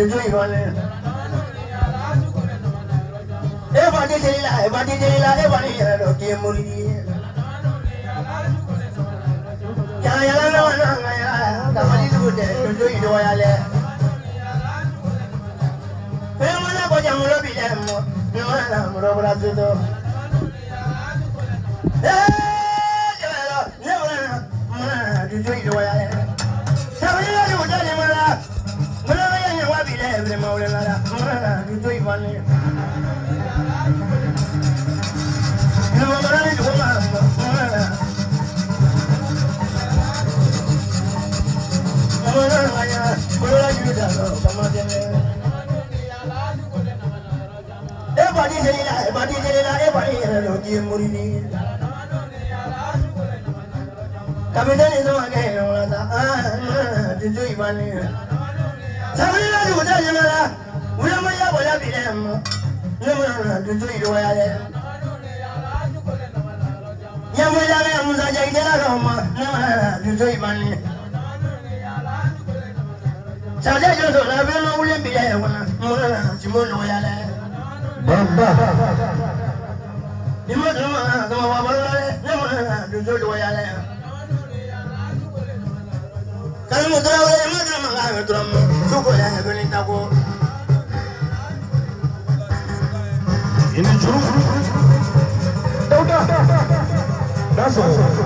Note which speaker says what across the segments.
Speaker 1: do you want it? Everybody tell you, everybody tell you, everybody tell you, that's all.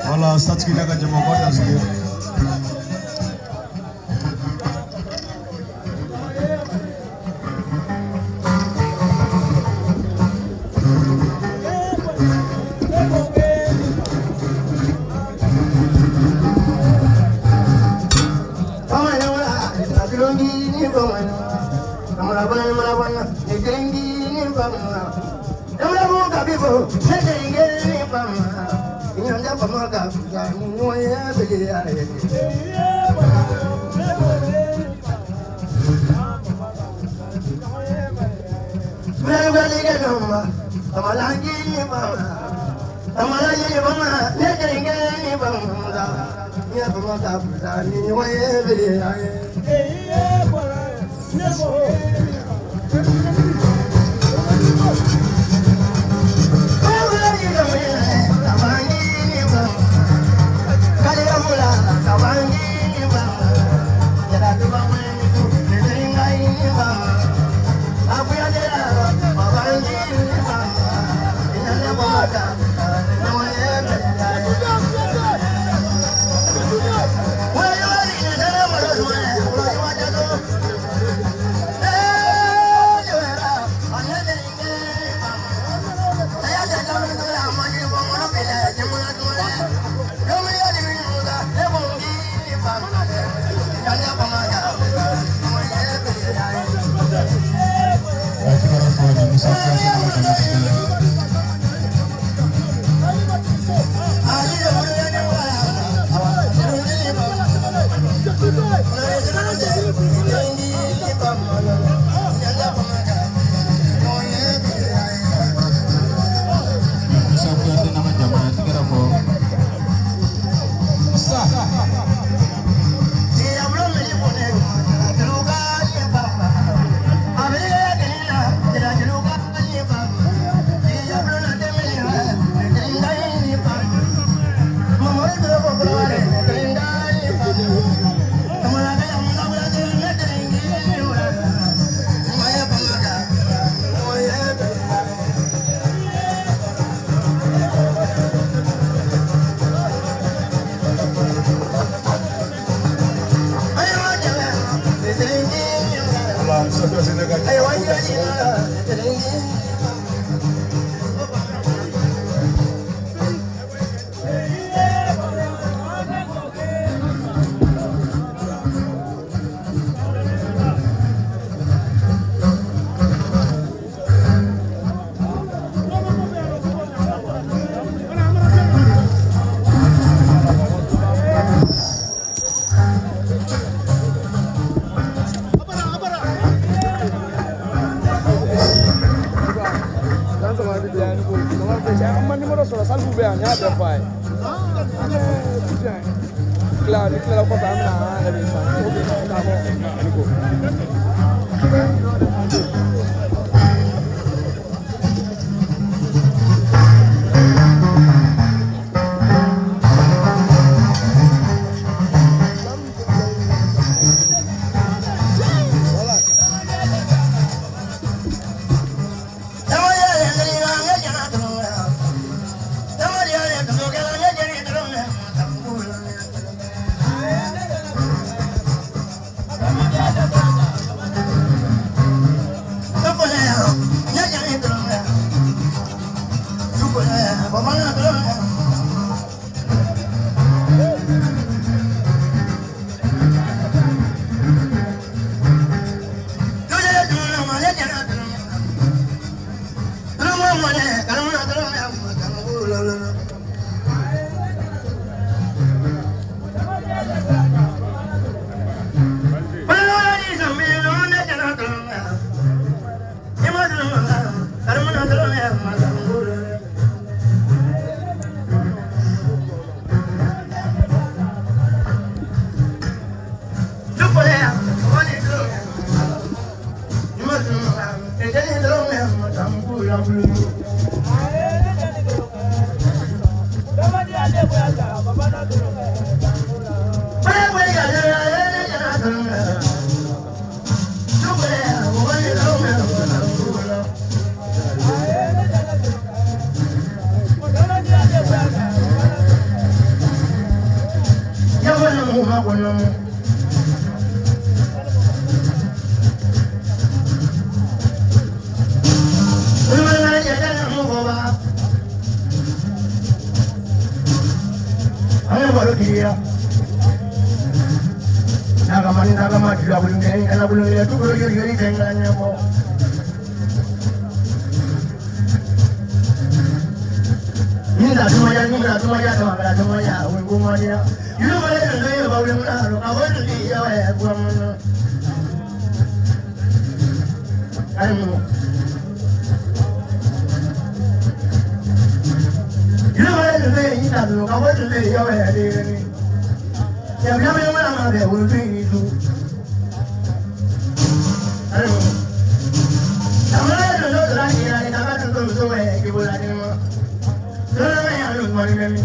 Speaker 2: Voilà, stade qui n'a qu'à dire mon bon dans ce lieu.
Speaker 1: la bulungu tu ko yori tenga nyamo ni la tumaya we gumaya you ba le le ba bulungu na ro ka wo ni ya we gumaya ayo you ba le le ni la ro ka wo ni ya we de ya bla bla ma be wo ni tu ayo tamara no la ni la ka ka to so we ke bo la ni mo no me ya no mo ni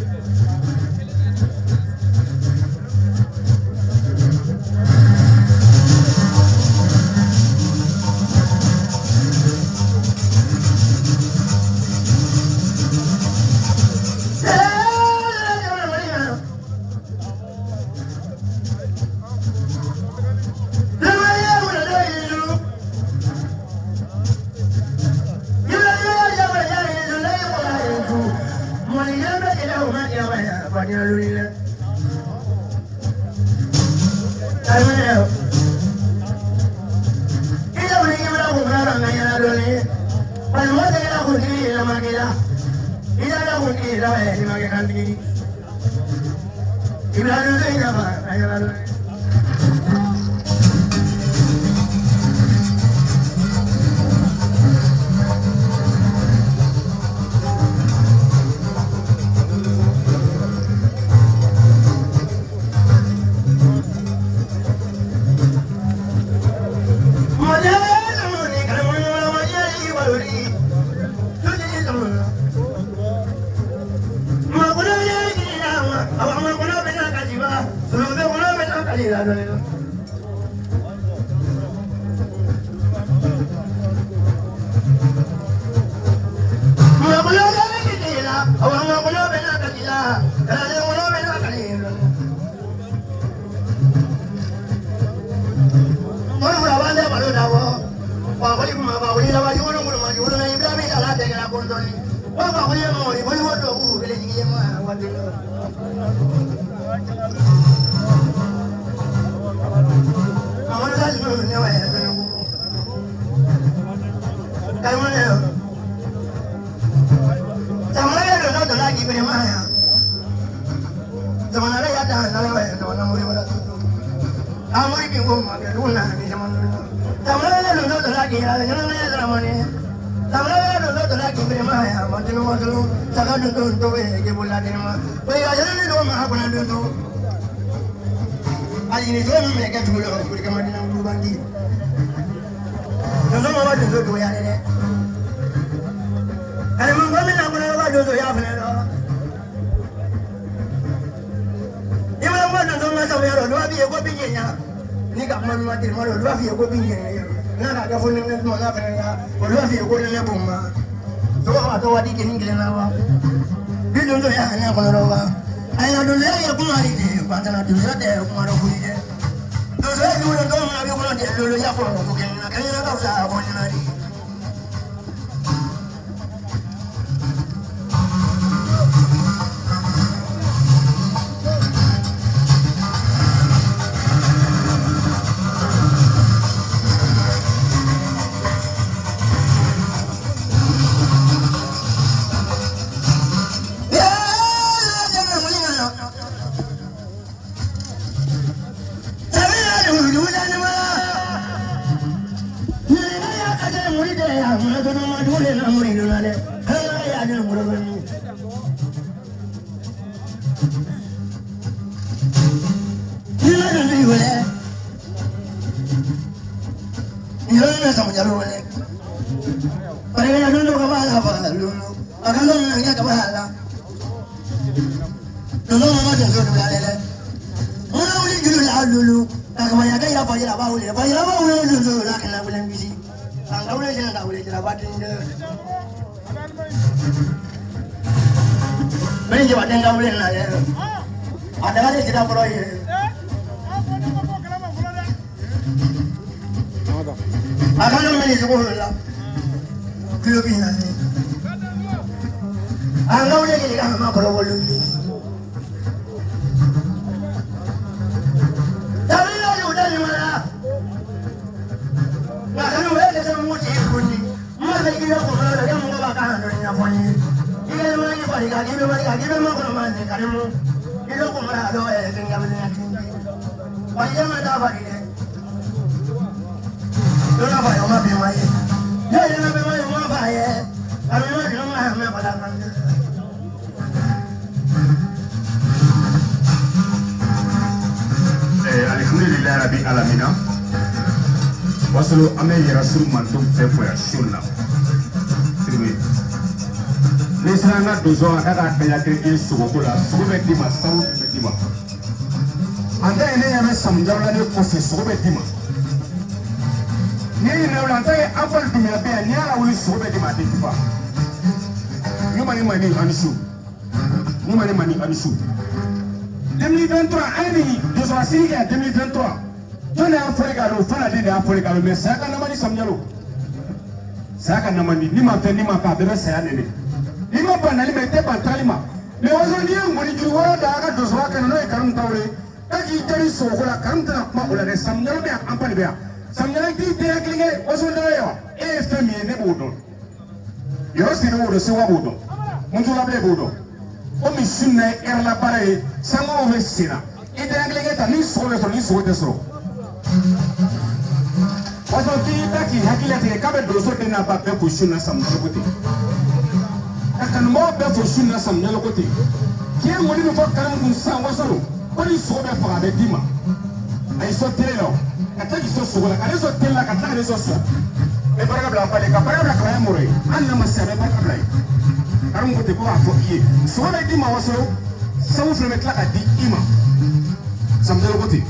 Speaker 1: Ngakano wele semuti kundi. Mwana kile kumala ya mungu bakando nyafoni. Ile mwana kipali kagibe makono mane karimu. Ile kumala do ngabele nyakindi. Wajama dabagile. Dona ba yo mabi mai. Ye na be mai mo ba ye. Ami ma kino ma me bala kan. Alhamdulillah rabbil alamin. Wasalo ame rasul mantum fe fo ya sunna. Sirwe. Nisana dozo aka kaya ke sugola sugobe dima sawu be dima. Anda ene ya me samjawla ne ko se sugobe dima. Ni ne wala taye apal dumia be ni ala wuli sugobe dima tifa. Nyuma ni mani anisu. Nyuma ni mani anisu. 2023 année de Soasini à 2023. John est Afrique à l'eau, Fana de Afrique à l'eau, mais ça n'a pas Samjalo. Ça n'a pas dit, ni ma fait ni ma part de ça. Ni ma pas n'allait mettre pas Talima. Mais aujourd'hui, on dit que voilà, d'ailleurs, de Soa, que nous avons 40 ans. Quand il était sur la 40 ans, on a Samjalo, mais en pas de bien. Samjalo qui était incliné, aujourd'hui, et féminin, ne boudon. Il y a aussi le recevoir boudon. On joue la boudon. Omi sunna erla pare sango vesina ide anglege ta ni so de so wato ti taki hakila te kabe do so de na ba be ko sunna sam no kote akan mo be ko sunna sam no kote ki woni no fakkan kun san wasoro oni so be fa be dima ay so telo kata ki so la kare so tella kata kare so e baraka bla pale ka baraka bla ka more anna masare baraka bla Karum ko te ko afo iye so na di ma waso sawu fle metla ka di ima samdelo ko te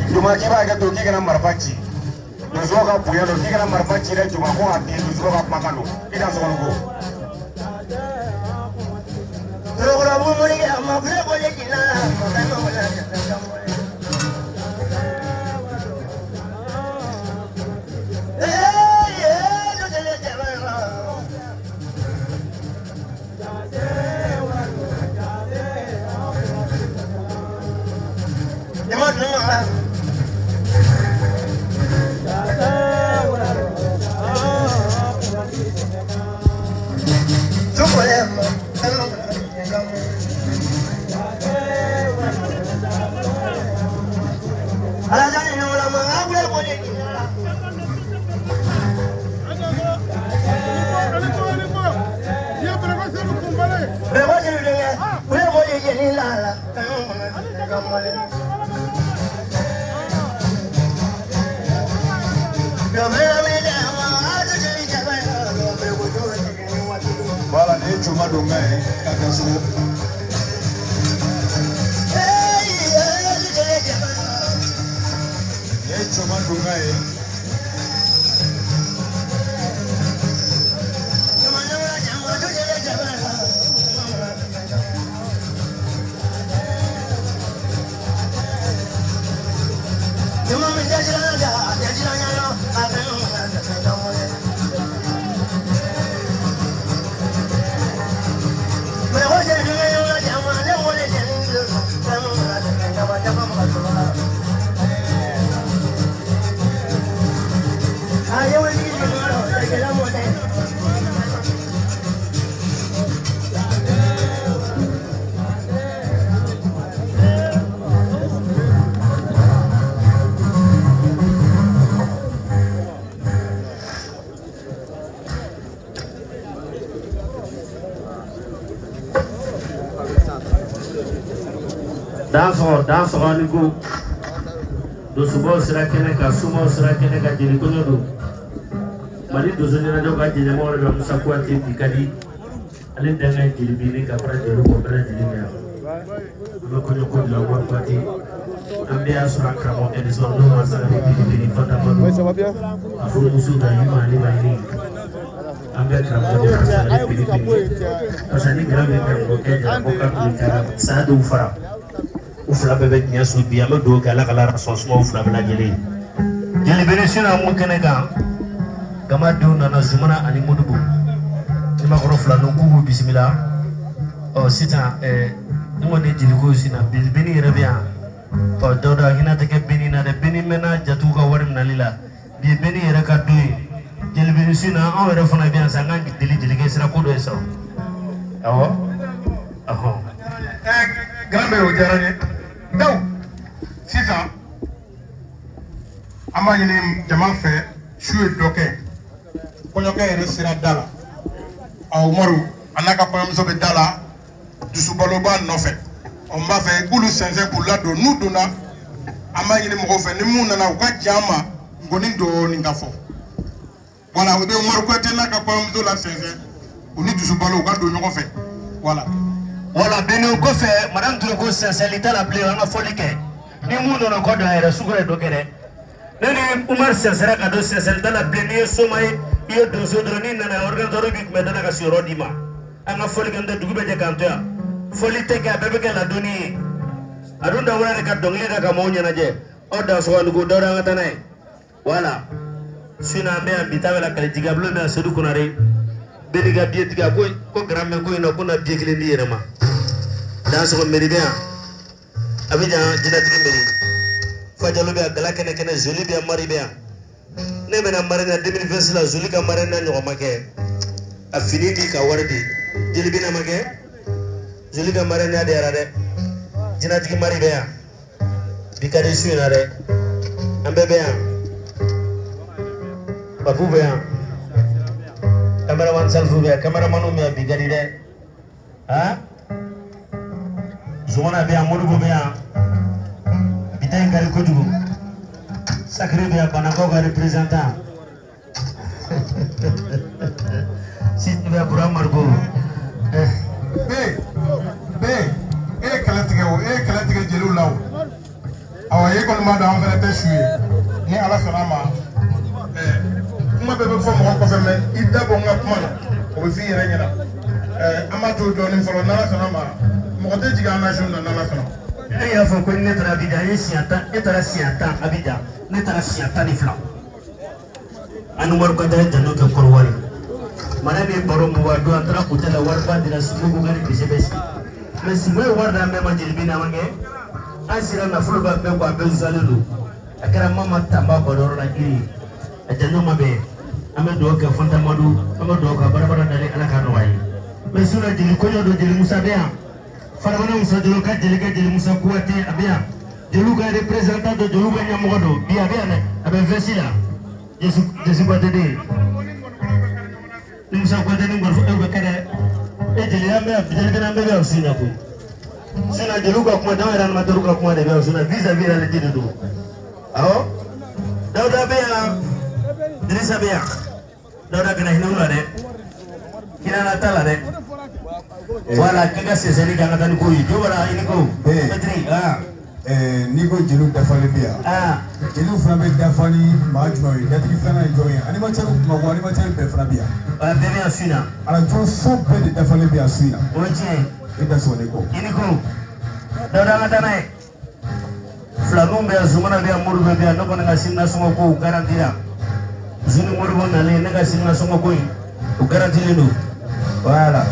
Speaker 1: Juma kiba ga to kigana marfaci do zo ga buya do kigana marfaci da juma ko ati do zo ga makano ida so ko
Speaker 3: Logro bu muri ga ma fle ko le kina makano wala
Speaker 2: Voilà, les chuma dongay, kakasu. Les chuma dongay.
Speaker 4: Dansoro ni go dosubo sira kene ka sumo sira kene ka jeli konyo do mali dozo ni na joka jeli mo re musa ko ati dikadi ale denga jeli bini ka pra jeli ko pra jeli me lo konyo ko la ko ati ambia sura kramo e so no ma sara ni bini fata mo ça va bien afu musu da yima ni ma ni ambia kramo de sara ni bini pasani grave kramo ke ko ka ni sa do fara ufla bebe nya su biya me do kala kala rasos mo ufla bela jeli jeli benesina mo kenega kama do nana zumana ani modubu ni makoro fla no kubu bismillah o sita ngone jeli ko sina beni rebia o doda hina teke beni na de beni mena jatu ka warim nalila bi beni era ka do jeli benesina o re fona biya sanga deli jeli ke sira ko do eso awo aho
Speaker 1: Grambe o jarane daw sisa amani ni jama fe shuwe doke konyoke ere sira dala aw maru anaka pam so be dala dusu baloba no fe on ba fe kulu sense pour la do nu dona amani ni mo fe ni mu na ka jama ngoni do ni ngafo voilà o be maru ko te naka pam so la sense oni dusu balo ka do nyoko fe voilà.
Speaker 4: Voilà, beno ko fe madame Touré ko sincérité la blé nga folike ni mu no ko do era sugure do kere nani Umar sincère ka do sincérité la blé ni somay iyo do so do ni na organ do bi me dana ka siro dima nga folike nda dugube je kanto ya folite ka bebe ka la doni adunda wala ka dongle ka mo nyana je o da so ndu do nga tanay voilà sina me ambita la kale digablo me sedu kunare beniga bietiga ko gramme ko ino kuna biekle ndi yerema dans ce méridien abidjan dinatri meri fajalo be dala kene kene joli be mari be ne bena marina 2020 la joli ka marina no make afiniti ka wardi jeli bina make joli be marina de rade dinatri mari be bikade suina de ambe be babu be cameraman selfie be cameraman me bigadi de ha zona be amodu be bitay ngari ko dugo sacré be bana ko ga représentant
Speaker 1: ma dans un état ni à la sonama. Moi, je peux faire mon confirmer. Il d'abord, on a aussi rien. Amateur donne sur le sonama. Mon côté, tu as un agent dans la sonama.
Speaker 4: Il y a un peu de temps, Abidjan, et la Siatan, Abidjan, n'est la Siatan des flammes. Un numéro de notre Corwari. Madame Boromo, doit raconter la Warba de la Sumougari de Sebesi. Mais si moi, Warda, même à Dilbina, Asira na full back member Benzalulu. Akara mama tamba Bodora Giri. A Janoma Bay. Amadoka Fontamadu, Amadoka, Barbara Dali Alakanwai. Mesura Dilikoyo de Musabea. Faramana Musadoka, Delegate de Musa Kuate, Abia. Deluga représentant de Deluga Yamodo, Biabiane, avec Vesila. Je suis pas t'aider. Nous sommes pas t'aider, nous sommes pas t'aider. Et de l'âme, aussi, Sina Deluga kuma dan ran madaruga kuma da biya suna visa visa da jidu do. Aho? Dauda biya. Dirisa biya. Dauda kana hinula de. Kina na tala de. Wala kaga seseni kanga tan ko yi. Jobara ini ko. Petri.
Speaker 2: Niko jelu dafali biya. Jelu fana be dafali majmoi. Datri fana joye. Animateur kuma animateur be fana biya.
Speaker 4: Bebe asina.
Speaker 2: Ala jo so be de dafali biya suina.
Speaker 4: Oje.
Speaker 2: Ida so neko.
Speaker 4: Iniko. Dauda ngatana. Flamon be azumana be amuru be no kona ngasinna songo ko garantira. Zini muru bona le naga sinna songo ko u garantire no. Voilà.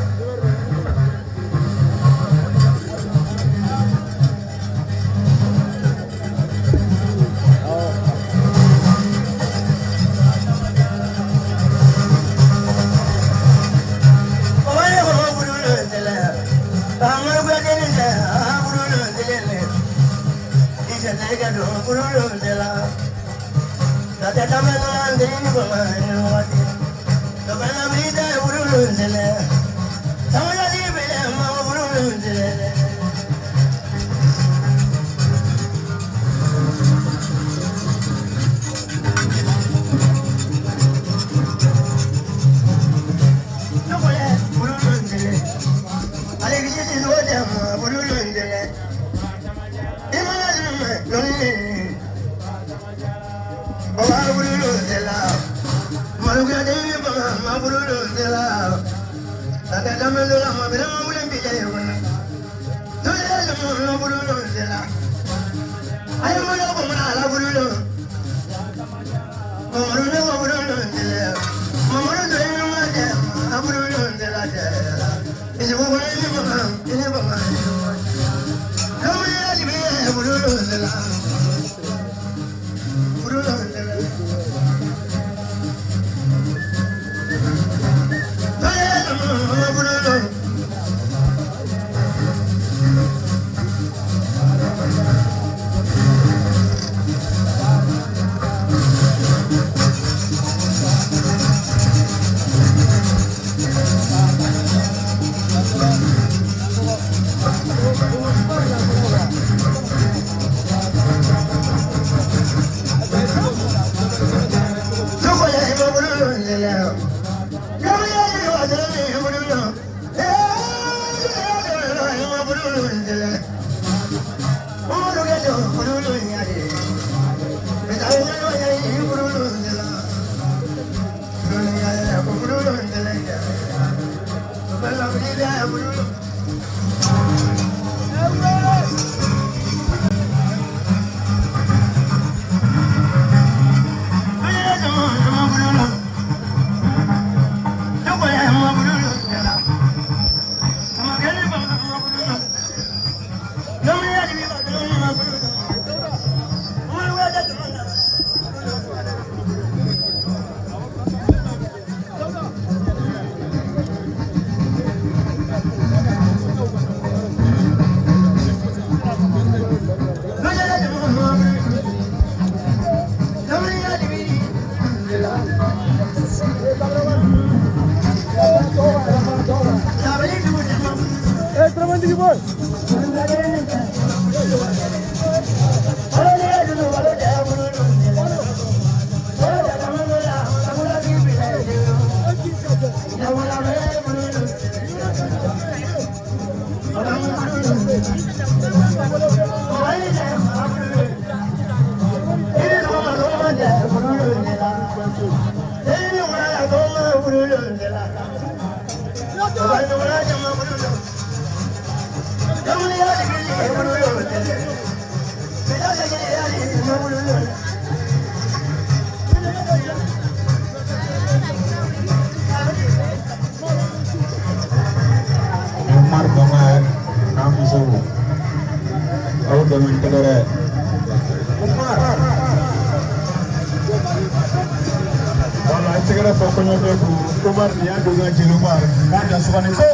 Speaker 2: Umar Gamal Namso out the winter Umar wala tegala fokonyo ko Umar ya doga Umar kada sukane ko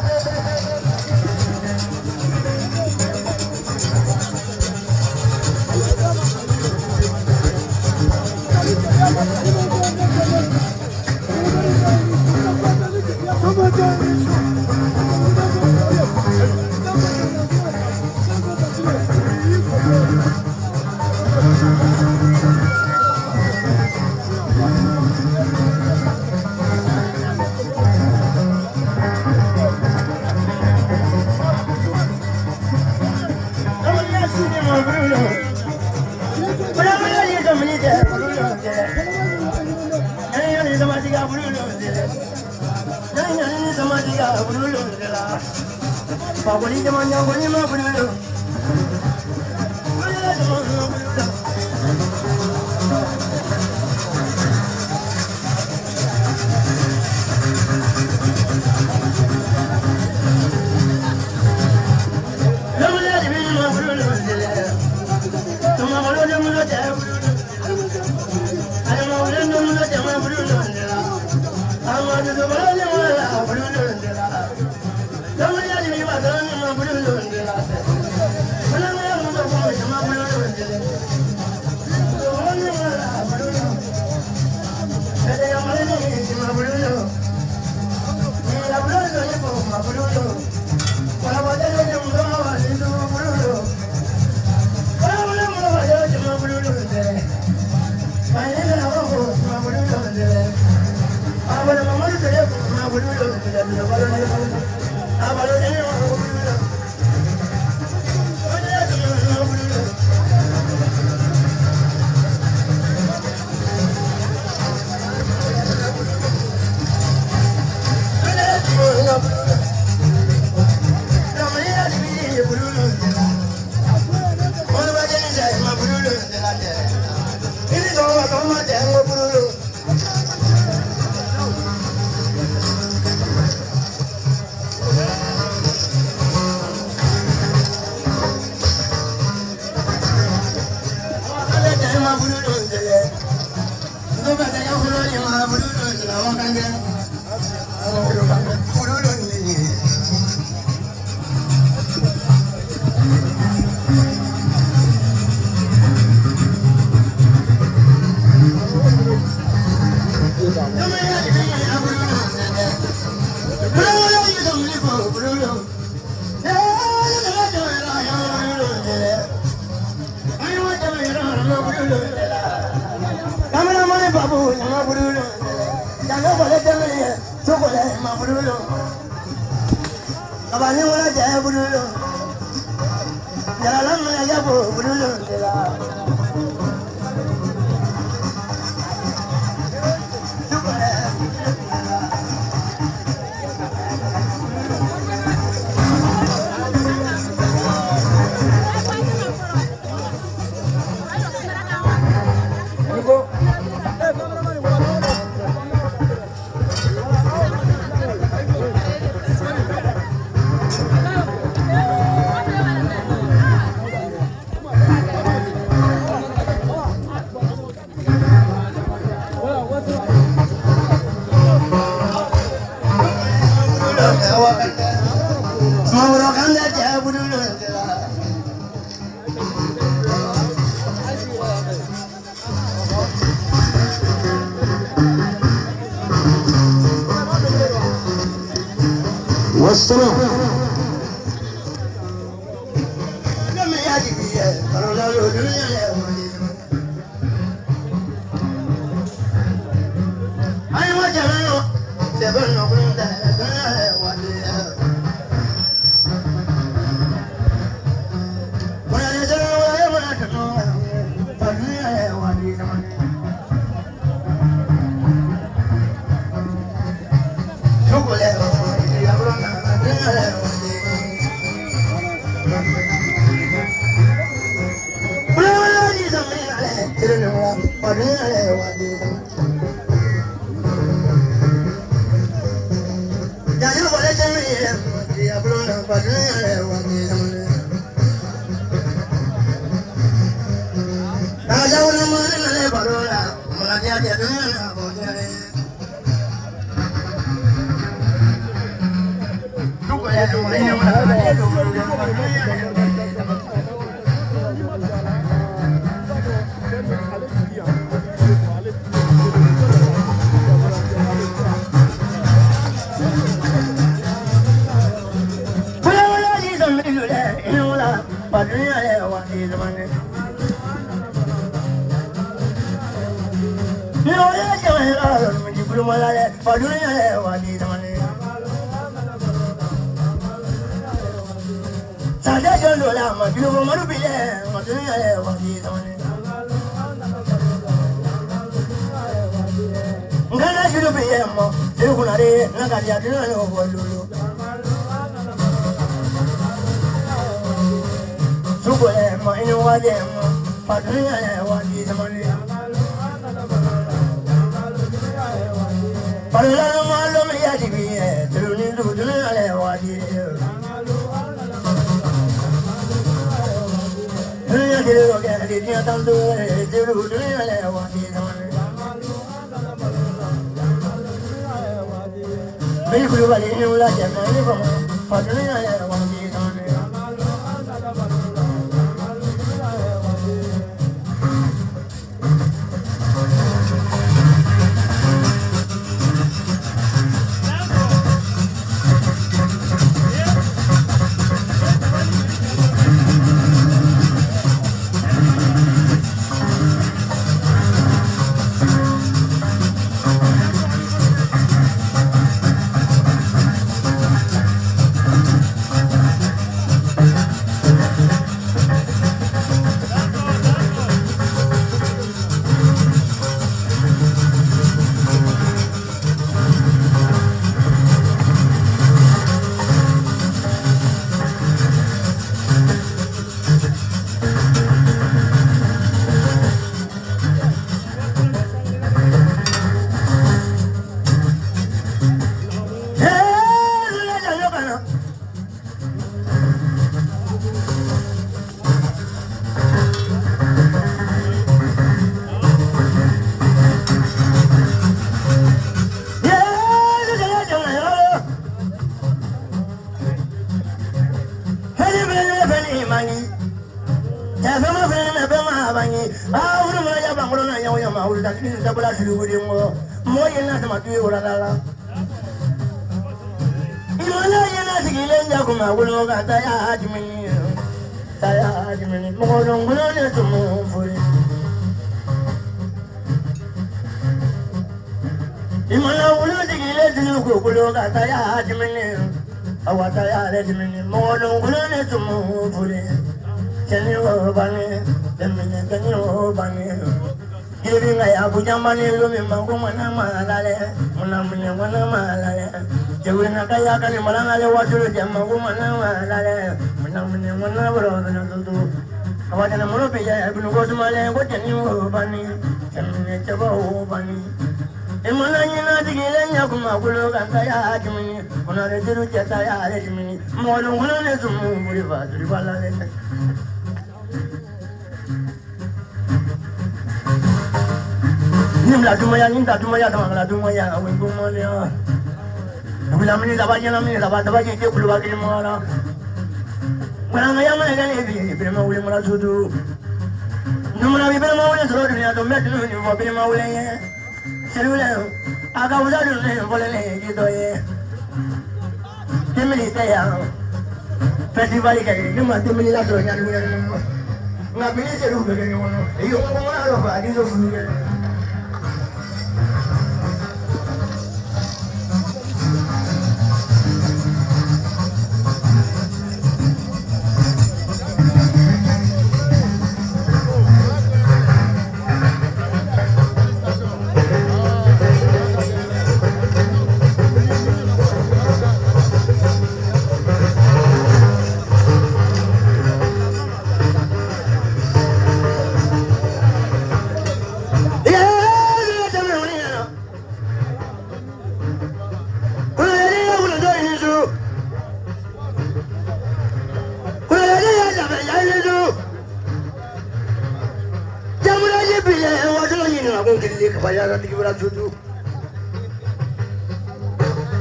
Speaker 3: Bayar di kibra tutu.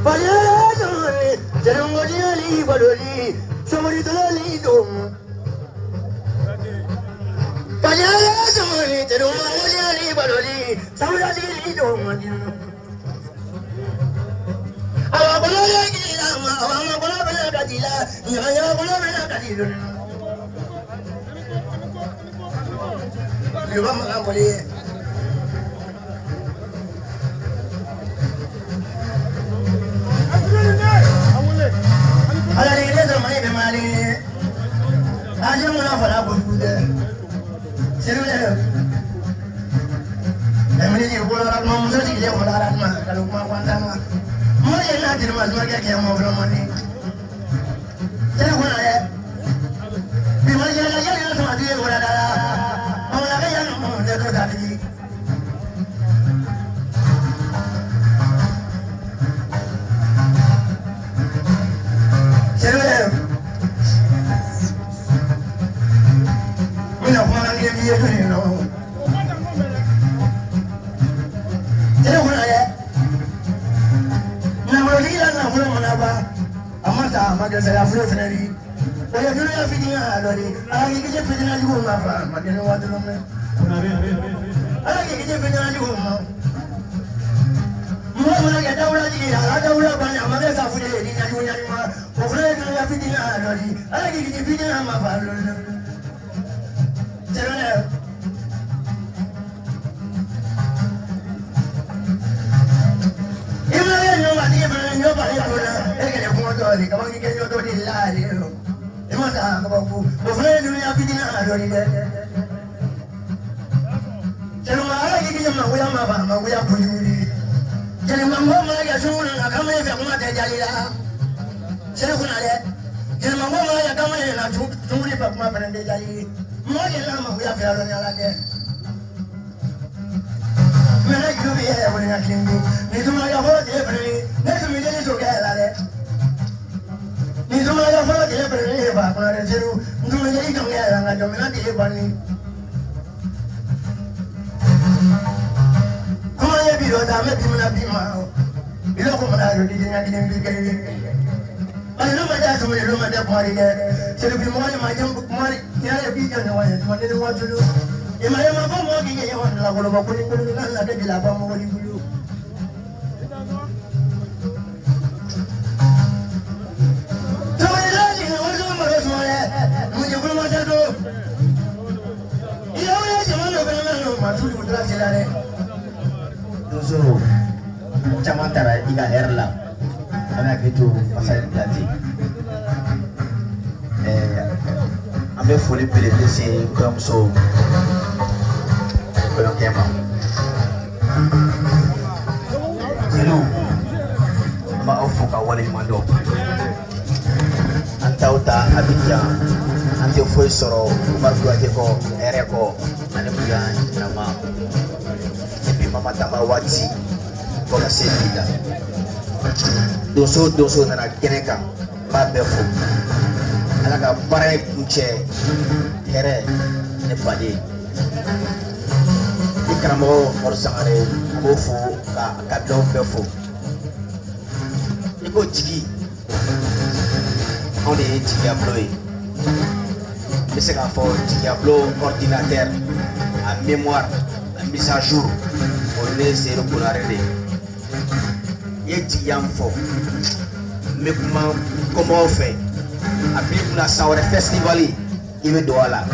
Speaker 3: Bayar doni, jangan ngodi baloli, somori dololi dom. Bayar doni, jangan ngodi baloli, somori dom. Awak boleh lagi lama, awak boleh kadila, nyanya boleh kadila. Lihat makan boleh. Ala ni le zamani be mali ni aje mo na fala ko dude selu le emini ni ko la mo mo si le ko la ma ka lo ma kwanta ma mo ye na ti ma ma ke mo flo mo ni selu ko na le bi ma ye la ya na ma ti ko la da mo la ke ya mo de ko da ti Mina kuma na ngiye biye ni no. Tere kuna ye. Na wali la na kuna mana ba. Amata madrasa ya fure feneri. Oya dulu ya fidina alori. Ala ki je fidina ligo ma fa. Madene wa dulu me. Ala ki je fidina ligo ma. Mo mo ya dawla ji ala dawla ba na madrasa fure ni na junya ma. O fure ya fidina alori. Ala ki je fidina ma fa alori. Tere dori kama ngikenyo dori lali imata kababu bofre dulu ya fidina dori de jelo mara ngikenyo maguya maba maguya kujuri jelo mambo mara ya shuna kama hivi kuma tajalila jelo kuna le jelo mambo mara ya kama na tunguri pa kuma pande jali mmoja na maguya fira ni alake mena yubi ya wona kingu ni tuma ya ho de pare ne tumi de so ga la le ni tuma ya ho de pare ne ba kuna de seru nduma ye kam ya nga jomena de bani kuma ye bi ro da me bi na bi ma ilo ko mana ro di nya di bi ke ani no ma da so ne ro ma da pari de seru bi mo ma jam ma ya ya bi ja ne wa ma ne wa tulu ima ma ba mo gi ye won la ko ba ko ni ko ni la de la ba mo ni bulu to ila ni no zo ma ro so le mu je ko ma da do ila ya je ma no ko na no ma tu ko tra sila re dozo chama tara iga herla ana kitu pasal plati ambe foli pele se comme so Belum kema. Hello. Maaf ka wali mando. Antau ta Abidjan. Ante foi soro marfu ate ko ere ko ane bugan nama. Epi mama tama wati ko na sedida. Doso na keneka ba befo. Ala ka bare kuche here ne padi. Karamɔgɔ ɔrɔsangare a b'o fo ka dɔw bɛɛ fo i ko jigi anw de ye jigiyabulo ye n bɛ se k'a fɔ jigiyabulo ordinateur a mémoire a mise à jour o ye ne Seydou Konare de ye i ye jigiya min fɔ n bɛ kuma kɔmɔgɔw fɛ a b'i kunna san wɛrɛ festival i bɛ don a la.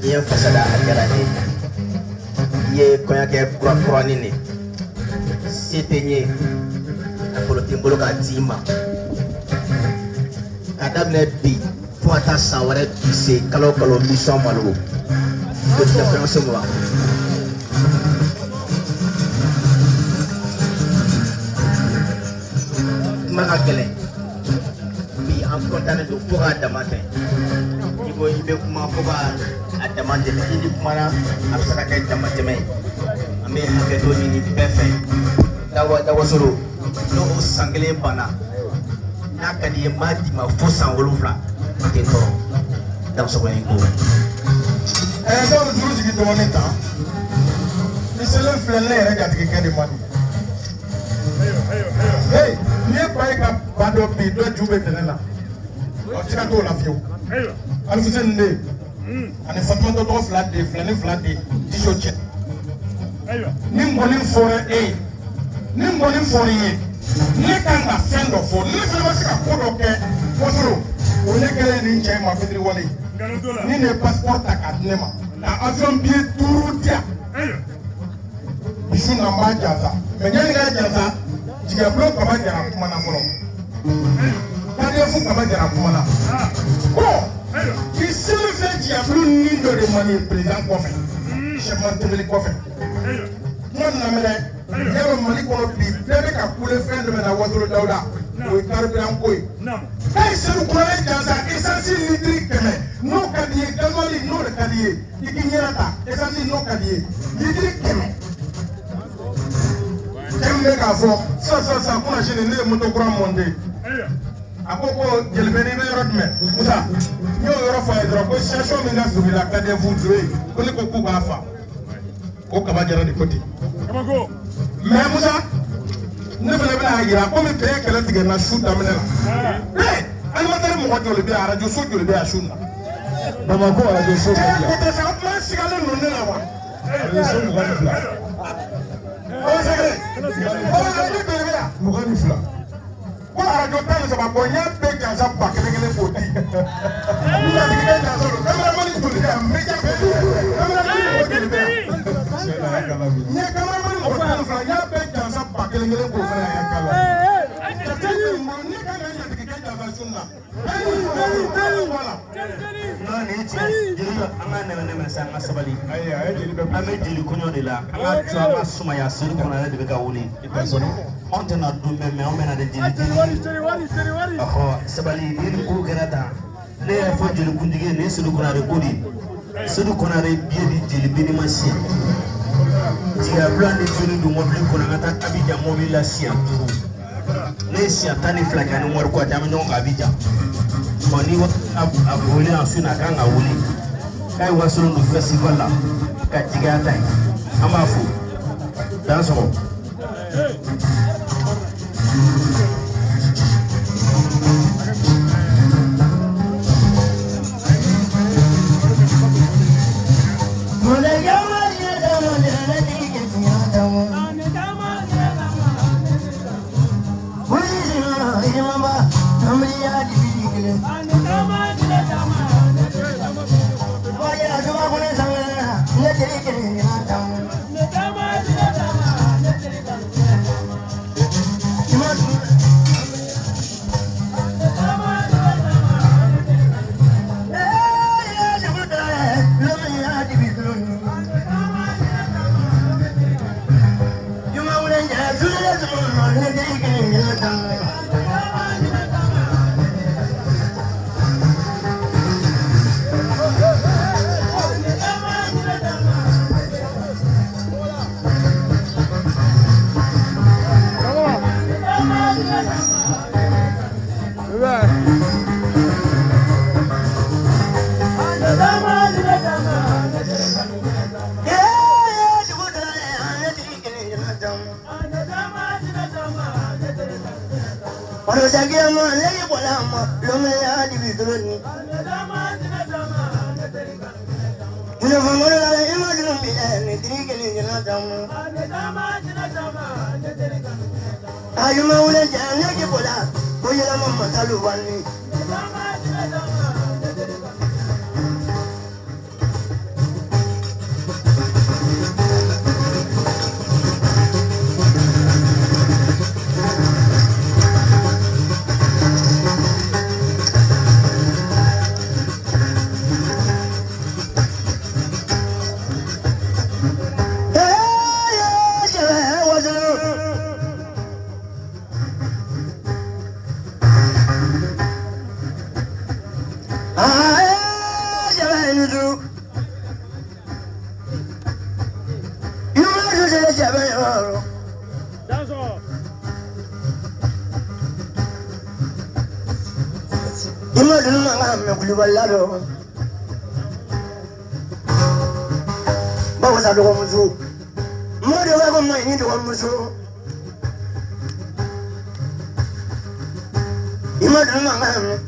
Speaker 3: Ye fasada akara ni ye konya ke kura ni setenye apolotin bolo ka dima kadabne bi fo ata saware se kalo mission malo ko ta France mo maka kele bi en contane do pour adamate ibo ibe kuma foba adamate ni kuma na absaka kay damateme ame ke do ni perfect dawa solo no sangale bana n'a ka di ye maa di ma fo san 7 tɛ tɔɔrɔ dansɔgɔ in ko.
Speaker 2: Dɔw bɛ juru jigin dɔɔnin ta ni selen filɛ ne yɛrɛ gatigikɛ de man di. Hey, n'i ye ba ye ka ba dɔ bin dɔ ju bɛ tɛnɛ na o ti ka t'o la fiyewu. Alifuseni den ani Fatumata tɔgɔ 2 den filanin 2 den Diso cɛ. Ni nkɔni fɔra e ye ni nkɔni fɔra i ye ne kan ka fɛn dɔ fɔ ne fana ma se ka ko dɔ kɛ Wasolo o ne kɛlen ni cɛ ma fitiri wale ni ne ye passeport ta k'a di ne ma ka avion billet 5 di yan bisu na n b'a jansa mɛ yanni k'a jansa jigiyabulon kaba jara kuma na fɔlɔ KDF kaba jara kuma na k'i seli fɛ jigiyabulon ni dɔ de man ye président kɔfɛ chef tɛmɛli kɔfɛ kuma nana mɛ dɛ yarɔ Mali kɔnɔ bi bɛɛ bɛ ka kule fɛn dɔ na Wasolo Dawuda o ye carburant ko ye k'a seli kuranɛ jansa essence litiri 100 n'o ka di ye gasoil n'o de ka di ye i k'i ɲɛna ta essence n'o ka di ye litiri 100 cɛ min bɛ k'a fɔ sisan kunna sini ne ye moto kura monter a ko jelibe n'i bɛ yɔrɔ jumɛn Musa n y'o yɔrɔ fɔ a ye dɔrɔn ko station min ka surun la KDF Dore ko ne ko k'u b'a fa o kaba jara de ko ten mais Musa ne fana bɛna yira komi bɛɛ ye kɛlɛ tigɛ na su daminɛ la animateur mɔgɔ joli bɛ yan radio so joli bɛ yan su na Bamako radio so bɛ yan ko tɛ sa o tuma sigalen ninnu ne la wa radio so 22 o sɛgɛrɛ o radio joli bɛ yan 22 ko radio 13 ko n y'a bɛɛ jansa 1000 k'o di n y'a tigi kɛ jansa don cameraman joli bɛ yan média cameraman mɔgɔ joli bɛ yan n ye cameraman mɔgɔ 12 n y'a bɛɛ jansa 1000 k'o fana yan kala ne ka kan ka tigi kɛ jansa sun na
Speaker 4: non nin tiɲɛ jeli an ka nɛmɛ sa an ka sabali an bɛ jeli kɔɲɔ de la an ka to an ka sumaya seli kɔnɔ yɛrɛ de bɛ ka wuli anw tɛna dun mɛ anw bɛna de jeli sabali ni nin ko kɛra tan ne yɛrɛ fɔ jeli kuntigi ye nin ye Sedu Konare ko de ye Sedu Konare biye di jeli bini ma siɲɛ jigiyabula ni joli don mɔbili kɔnɔ an ka taa Abidjan mɔbili la siɲɛ 5 ne ye siɲɛ 12 kɛ ani wari ko a caman ɲɔgɔn kan Abidjan ni a wuli a sun a kan ka wuli k'a ye Wasolo don festival la ka jigiya ta ye an b'a fo dan sɔgɔ
Speaker 5: Ima dulu mangga me kulibalado. Bawa satu kamusu. Mau dia kau main ini kamusu. Ima dulu mangga me.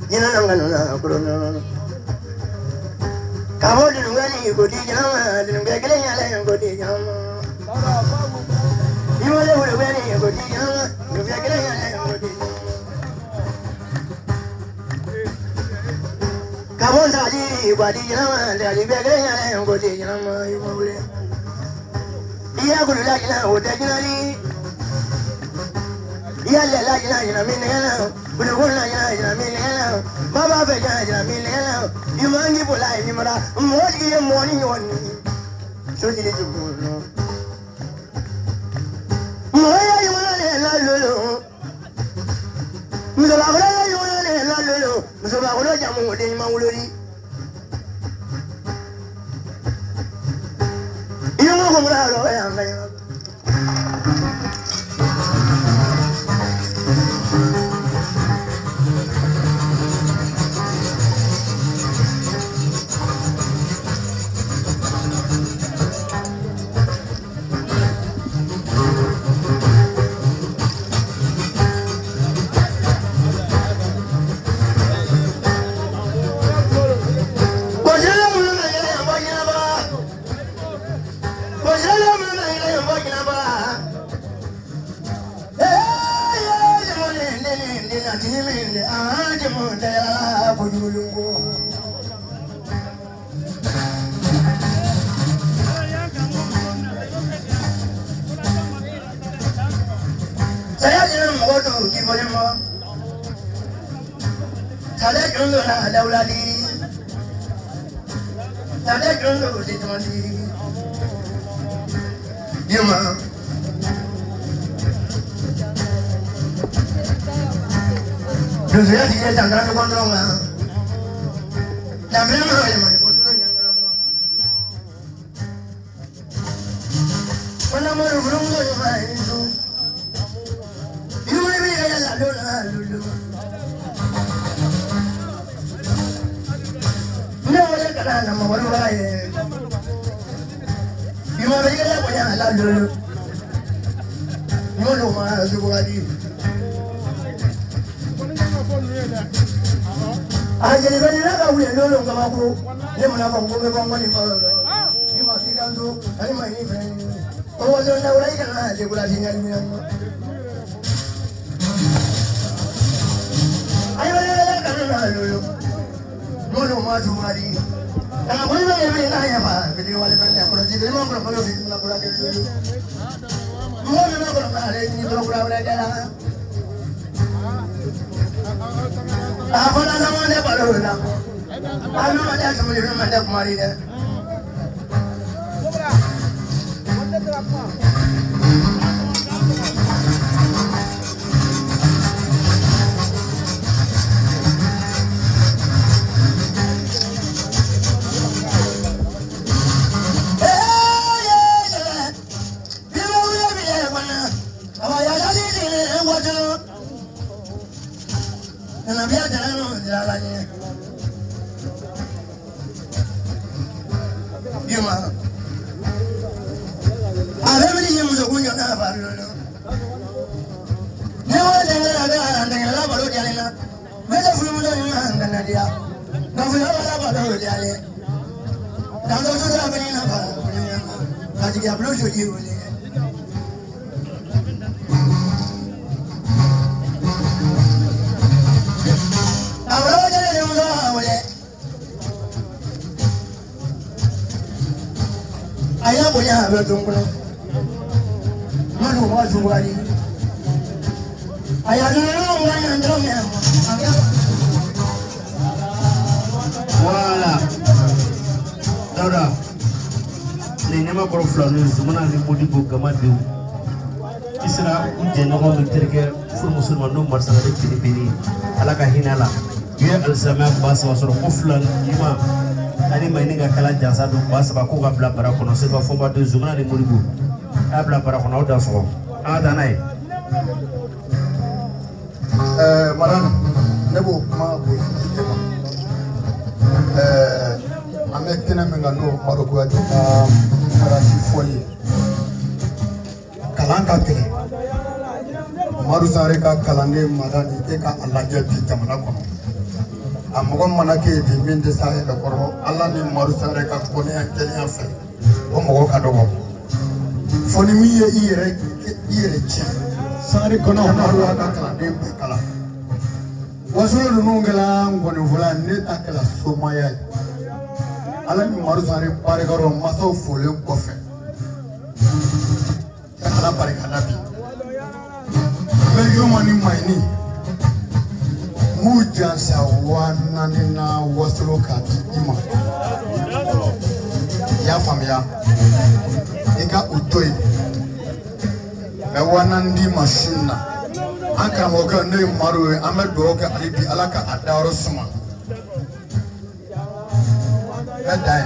Speaker 5: Jina nangga corona. Kamu dulu gani kodi jama, dulu begini nyala kodi jama. Ima dulu gani kodi jama, dulu begini nyala kodi jama. Kamu saji kodi jama, dulu begini nyala kodi jama. Ima boleh. Iya kudu lagi lah, udah jenari. Iya lagi lah, jenami nengalah. Kudu lagi lah, jenami nengalah. Baba beja jenami nengalah. Imangi pulai ni mara, moji ye moni yoni. Soji ni jubuno. Moya yona le la lolo. Musola kola yona le la lolo. Musola kola jamu de maulori. Iyo mo kumra lo ya ngai. Saya jangan mengodo di mana. Saya jangan ada ulali. Saya jangan di mana. Dia mah. Dosa dia jangan ada kontrol lah. Jangan mana yang mana kontrol yang mana. Mana mana belum ada mana itu. Lulu. No le kana nama baru bae. Ima beri kala punya ala lulu. Lulu mah subadi. Jadi beri kala kau yang lulu kau aku. Dia mana kau kau kau mani kau. Ima sikan tu, ani mah ini friend. Kau ada nak ulai kana dia kula tinggal ni. Ayo kana lulu. Lulu mah subadi. Kalau boleh beri nanya apa? Beri wali benda kalau jadi memang kalau sih nak pulang dulu. Mau memang kalau ada ini kalau pulang belajar. Apa nama dia baru nak? Anu ada kemudian ada kemarin dia. Ayah punya betul betul. Malu masuk lagi. Ayah dulu orang yang drumnya.
Speaker 4: Voilà. Dauda. Ni ma ko flanu zumana ni modi bo gamadu. Isra unjeno ko terke fur musulman no marsala de pilipili. Ala ka hinala. Ye al sama bas wasro kuflan ima. Ani maininga kala jasa do bas ba ko ga bla para kono se ba fomba de zumana ni modi bo. Abla para kono da so. Ada nai.
Speaker 2: Maran
Speaker 5: nebo kuma bo ame tena menga no Maroc ati arasi folie kalanka tele Maru Sare ka kalande madani e ka alaje bi jamana kono amogo manake bi min de sahe da korbo alla ni Maru Sare ka kone en kele en fe o mogo ka dogo foni mi ye ire chi Sare kono Maru ka kalande be kala wasoro nungela ngone vola ne takela somaya ala ni Maru Sare pare garo maso fole ko fe ala pare kana bi Mani maini muja sawana nina wasolo kati ima ya famia ika utoi mewana ndi mashina anka moka ne maruwe amedoka alibi alaka adaro suma edai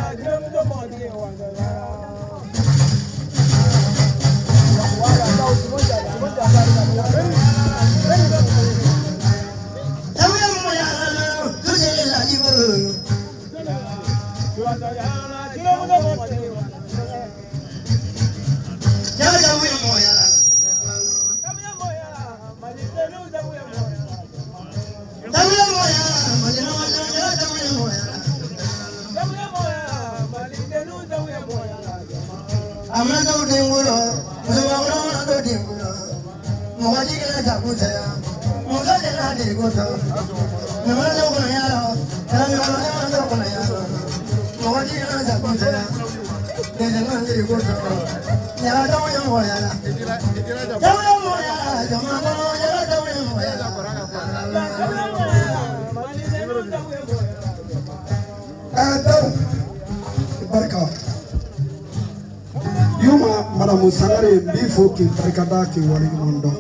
Speaker 5: Madame Sangare bifo ki barikada ki wali mondo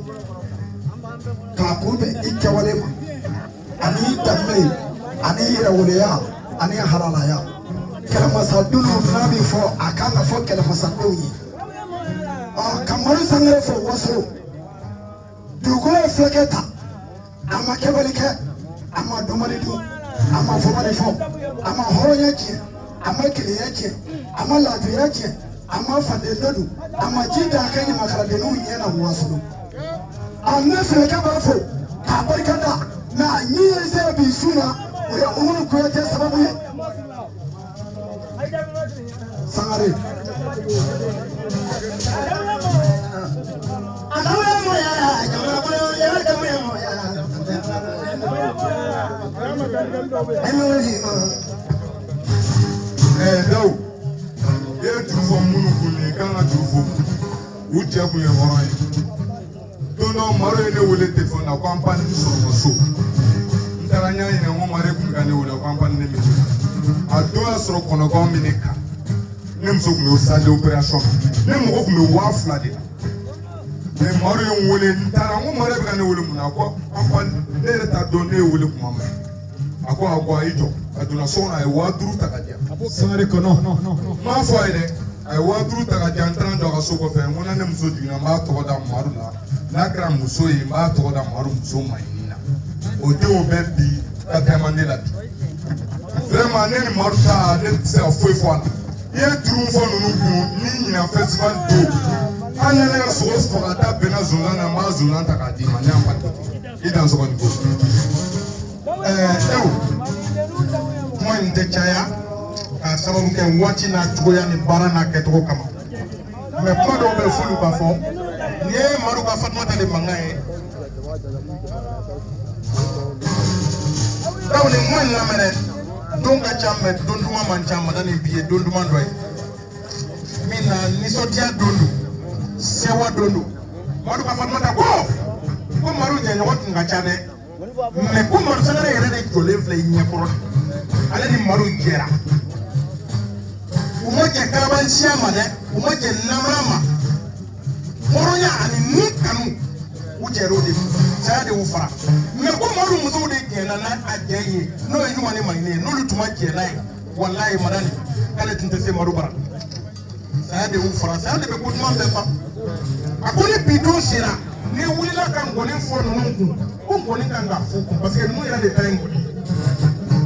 Speaker 5: ka kube ikya wale ma ani damme ani rawleya ani halalaya kala masadunu nabi fo akanga fo kala masaduyi kamaru Sangare fo waso dugo fleketa ama kebalike ama domalidu ama fomali fo ama horoyaje ama kiliyaje ama ladriyaje ama fadedodu ama jida kanye makaradenu yana wasulu amma freka bafo ka barkada na nyi sai bi suna ya umuru ko ya sababu ye Sangare alawa moya jama ko ya jama moya
Speaker 2: do ye trufo munu kuni kanga trufo uche kuye horai dono maro ene wole telefone na company so so ntaranya ine ngo mare kumgane wole company ne mi ado asro kono go minika nem so kume usale operation nem go kume wa flade ne maro ye wole ntara ngo mare bigane wole munako company ne ta donne wole kumama ako ijo aduna sona e wa duru takadia
Speaker 5: Sangare ko no
Speaker 2: ma fo ide ai wa duru takadia ntran do ga soko fe ngona ne muso dina ma to da maru la gra muso yi ma to da maru muso mainina o de o be bi ka temande la bi vraiment ne ni maru ta ne se fo fo ye duru fo no ni nyina festival do anya ne so so ka ta bena zona na ma zona takadia ma ne ampa idan so ko ni ko moi ndechaya sababu ke wati na tuya ni bara na keto kama me podo be fulu ba fo ni maru ba fatma ta de mangae daw ni moi la mere donga chamme donduma man chamma dani biye donduma ndoy mina ni sotia dondu sewa dondu maru ba fatma ta ko maru nyanya watu ngachane me ko maru Sangare yere de jole fle nyekoro ale ni maru jera umoje karaban siama de umoje namrama moronya ani ni kanu ujero de sa de ufara me ko maru muso de gena na ajaye no yu mane mane no lutuma gena wallahi madani kale tinte se maru bara sa de ufara sa de be ko tuma be fa akoni bidon sira ni wulila ka ngoni fo nunun ku ngoni ka nga fo ku parce que nous ira de taille ngoni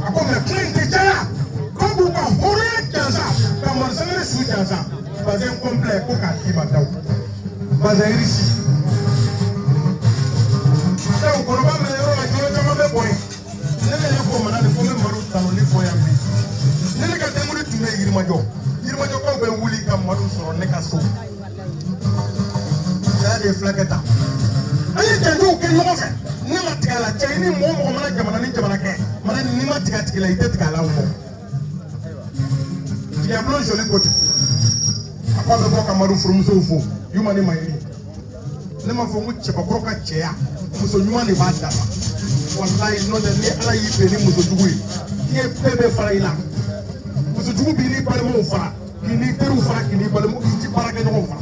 Speaker 2: ako me clean ke jaya ko bu ka hore jansa ka man sangare su jansa parce que complet ko ka ti ba daw parce que ici donc ko ba me ro la joro jama be boy ne le ko mana ne ko me maru tano ni fo ya mi ne le ka te mu ni tume yirma jo ko be wuli ka maru soro ne ka so ya de flaketa ayi janjo ke ɲɔgɔn fɛ ne ma tigɛ la cɛ ni mɔgɔ mɔgɔ mana jamana ni jamana kɛ mana ni ma tigɛ tigɛ la i tɛ tigɛ la mɔ tigɛ bulon joli ko ten a ko a bɛ bɔ ka madu furumusow fo yuma ni mayini ne ma fɔ ko cɛbakɔrɔ ka cɛya muso ɲuman de b'a dafa walayi n'o tɛ ni ala y'i bɛn ni muso jugu ye i ye bɛɛ bɛ fara i la muso jugu b'i ni balimaw fara k'i ni teriw fara k'i ni balimaw k'i baarakɛ ɲɔgɔnw fara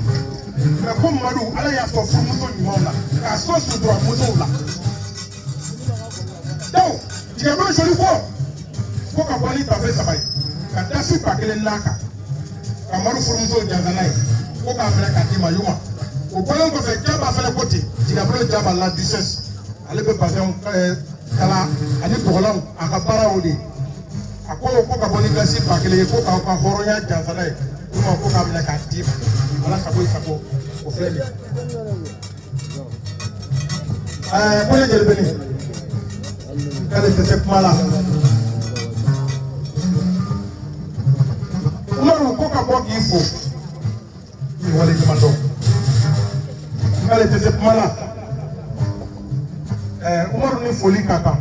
Speaker 2: mais ko madu ala y'a sɔn furumuso ɲumanw la k'a sɔn sutura musow la donc tigɛbolo joli ko ka bɔ ni tafe saba ye ka dasi ba kelen n'a kan ka madu furumuso jansa n'a ye ko k'a filɛ k'a di ma yuma o bɔlen kɔfɛ jaba fɛnɛ ko ten tigɛbolo jaba la duchesse ale bɛ basɛnw kala ani bɔgɔlanw a ka baara o de a ko ka bɔ ni dasi ba kelen ye ko k'aw ka hɔrɔnya jansa n'a ye yuma ko k'a minɛ k'a di ma ala sago i sago o filɛ nin ye ko ne jeli bɛ nin k'ale tɛ se kuma la umaru ko ka bɔ k'i fo k'i wale ɲuman dɔn k'ale tɛ se kuma la umaru ni foli ka kan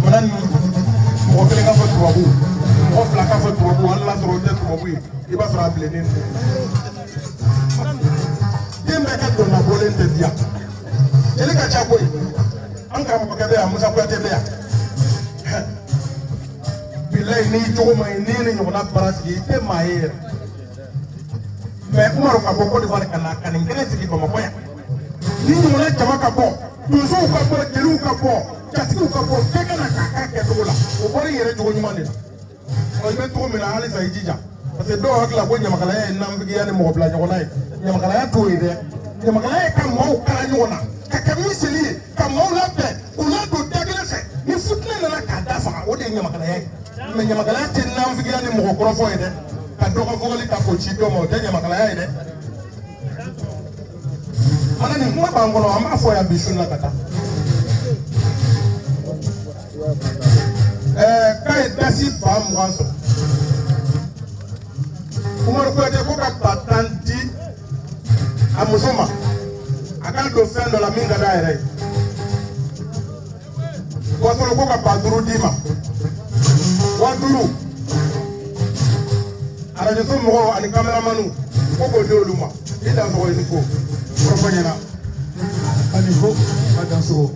Speaker 2: mana ni mɔgɔ kelen ka fɔ tubabu mɔgɔ fila ka fɔ tubabu hali n'a sɔrɔ o tɛ tubabu ye i b'a sɔrɔ a bilennen tɛ den bɛɛ kɛ dɔnna bɔlen tɛ diya jeli ka ca koyi an karamɔgɔkɛ bɛ yan musa kuyate bɛ yan bilayi n'i jogo ma ɲi n'i ye ni ɲɔgɔnna baara sigi i tɛ maa ye yɛrɛ mais umaru ka bɔ Côte d'Ivoire ka na ka nin kelen sigi bamakɔ yan ni ɲɔgɔnna jama ka bɔ donsow ka bɔ jeliw ka bɔ jatigiw ka bɔ bɛɛ ka na k'a k'a kɛcogo la o bɔra i yɛrɛ jogo ɲuman de la ɔ i bɛ cogo min na halisa i jija parce que dɔw hakili la ko ɲamakalaya ye nanfigiya ni mɔgɔ bila ɲɔgɔnna ye ɲamakalaya t'o ye dɛ ɲamakalaya ye ka maaw kala ɲɔgɔn na ka kɛ miseli ye ka maaw labɛn u ladon da kelen fɛ ni futile nana k'a da faga o de ye ɲamakalaya ye mais ɲamakalaya tɛ nanfigiya ni mɔgɔ kɔrɔfɔ ye dɛ ka dɔ ka fɔli ta k'o ci dɔ ma o tɛ ɲamakalaya ye dɛ mana nin kuma b'an kɔnɔ an b'a fɔ yan bi su la ka taa k'a ye dasi ba 20 sɔrɔ umaru kuyate ko ka ba 10 di a muso ma a k'a don fɛn dɔ la min ka d'a yɛrɛ ye wasolo ko ka ba 5 d'i ma 5000 arajoso mɔgɔw ani kameramanu ko k'o di olu ma i dansogo i ni ko kɔrɔfɔ ɲɛna ani ko a dansogo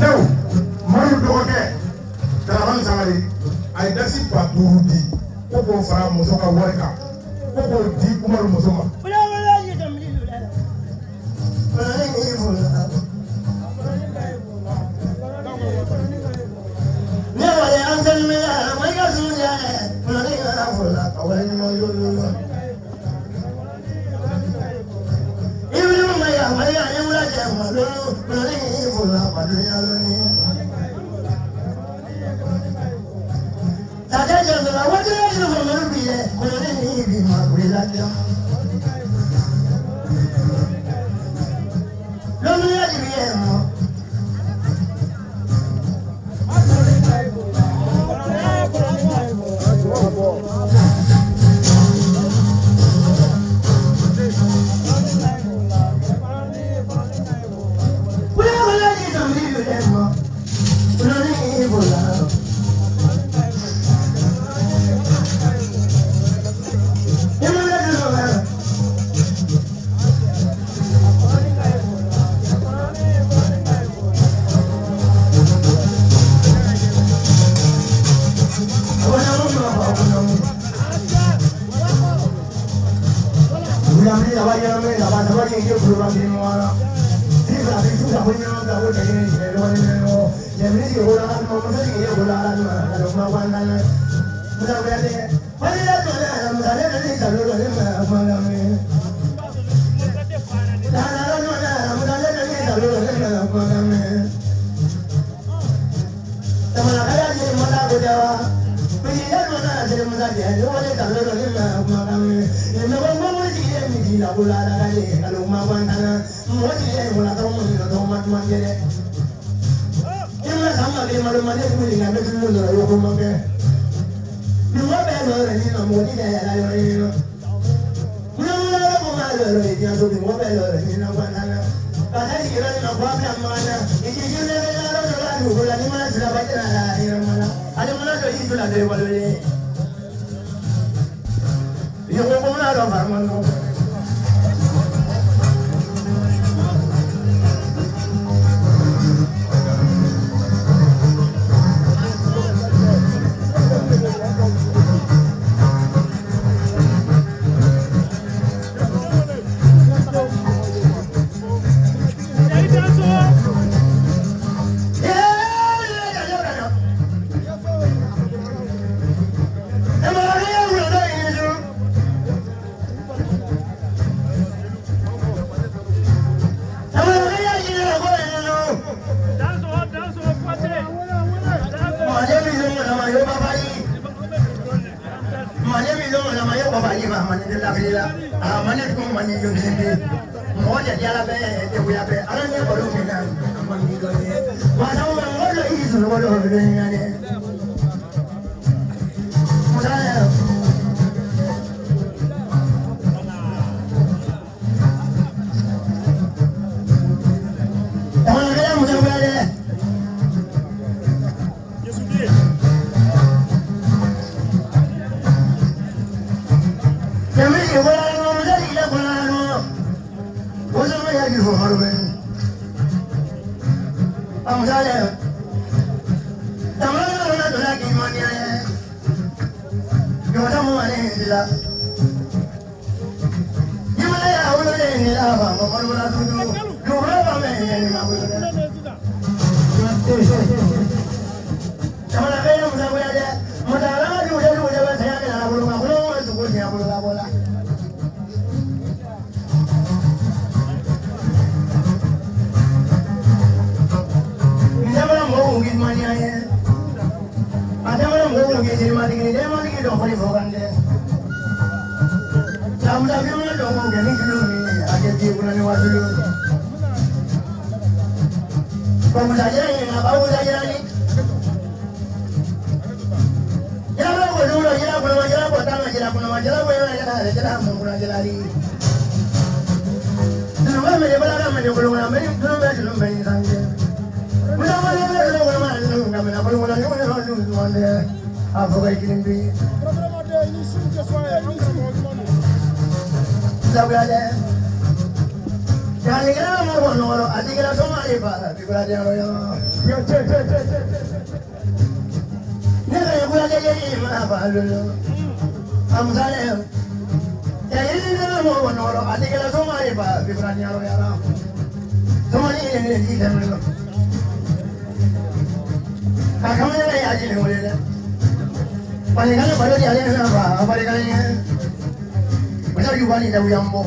Speaker 2: Daw Mori dɔgɔkɛ Daraman Sangare a ye dasi 5 di ko k'o fara muso ka wari kan ko k'o di Umaru muso ma.
Speaker 5: Mira, Oga Kilimbi. Zabrale. Jali kena mau noro, ati kena semua iba, bikula dia royo. Ni kaya bikula dia jadi apa dulu? Amsale. Jadi kena mau noro, ati kena semua iba, bikula dia royo. Semua ini di dalam. Kami ni aja ni boleh dah. Paling kali baru dia ada apa? Paling kali ni. Macam juga ni dah uyambo.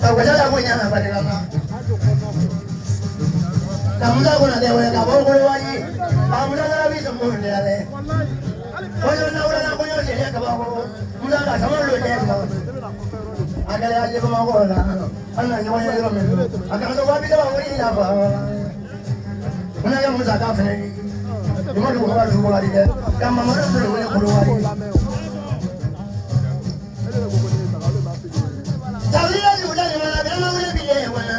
Speaker 5: Tahu kerja dah punya apa paling lama. Kamu dah guna dia boleh kabur boleh wajib. Kamu dah lebih semua dia le. Kalau nak orang nak punya dia kabur. Mula dah sama lu dia kabur. Agak aja kemau lah. Anak nyawa dia ramai. Agak tu wabi dah bawa ni apa? Mana yang muda kau ni? Cuma dua orang dua hari je. Kamu mana dua hari? Tapi lagi muda ni mana? Bila mana pilih mana?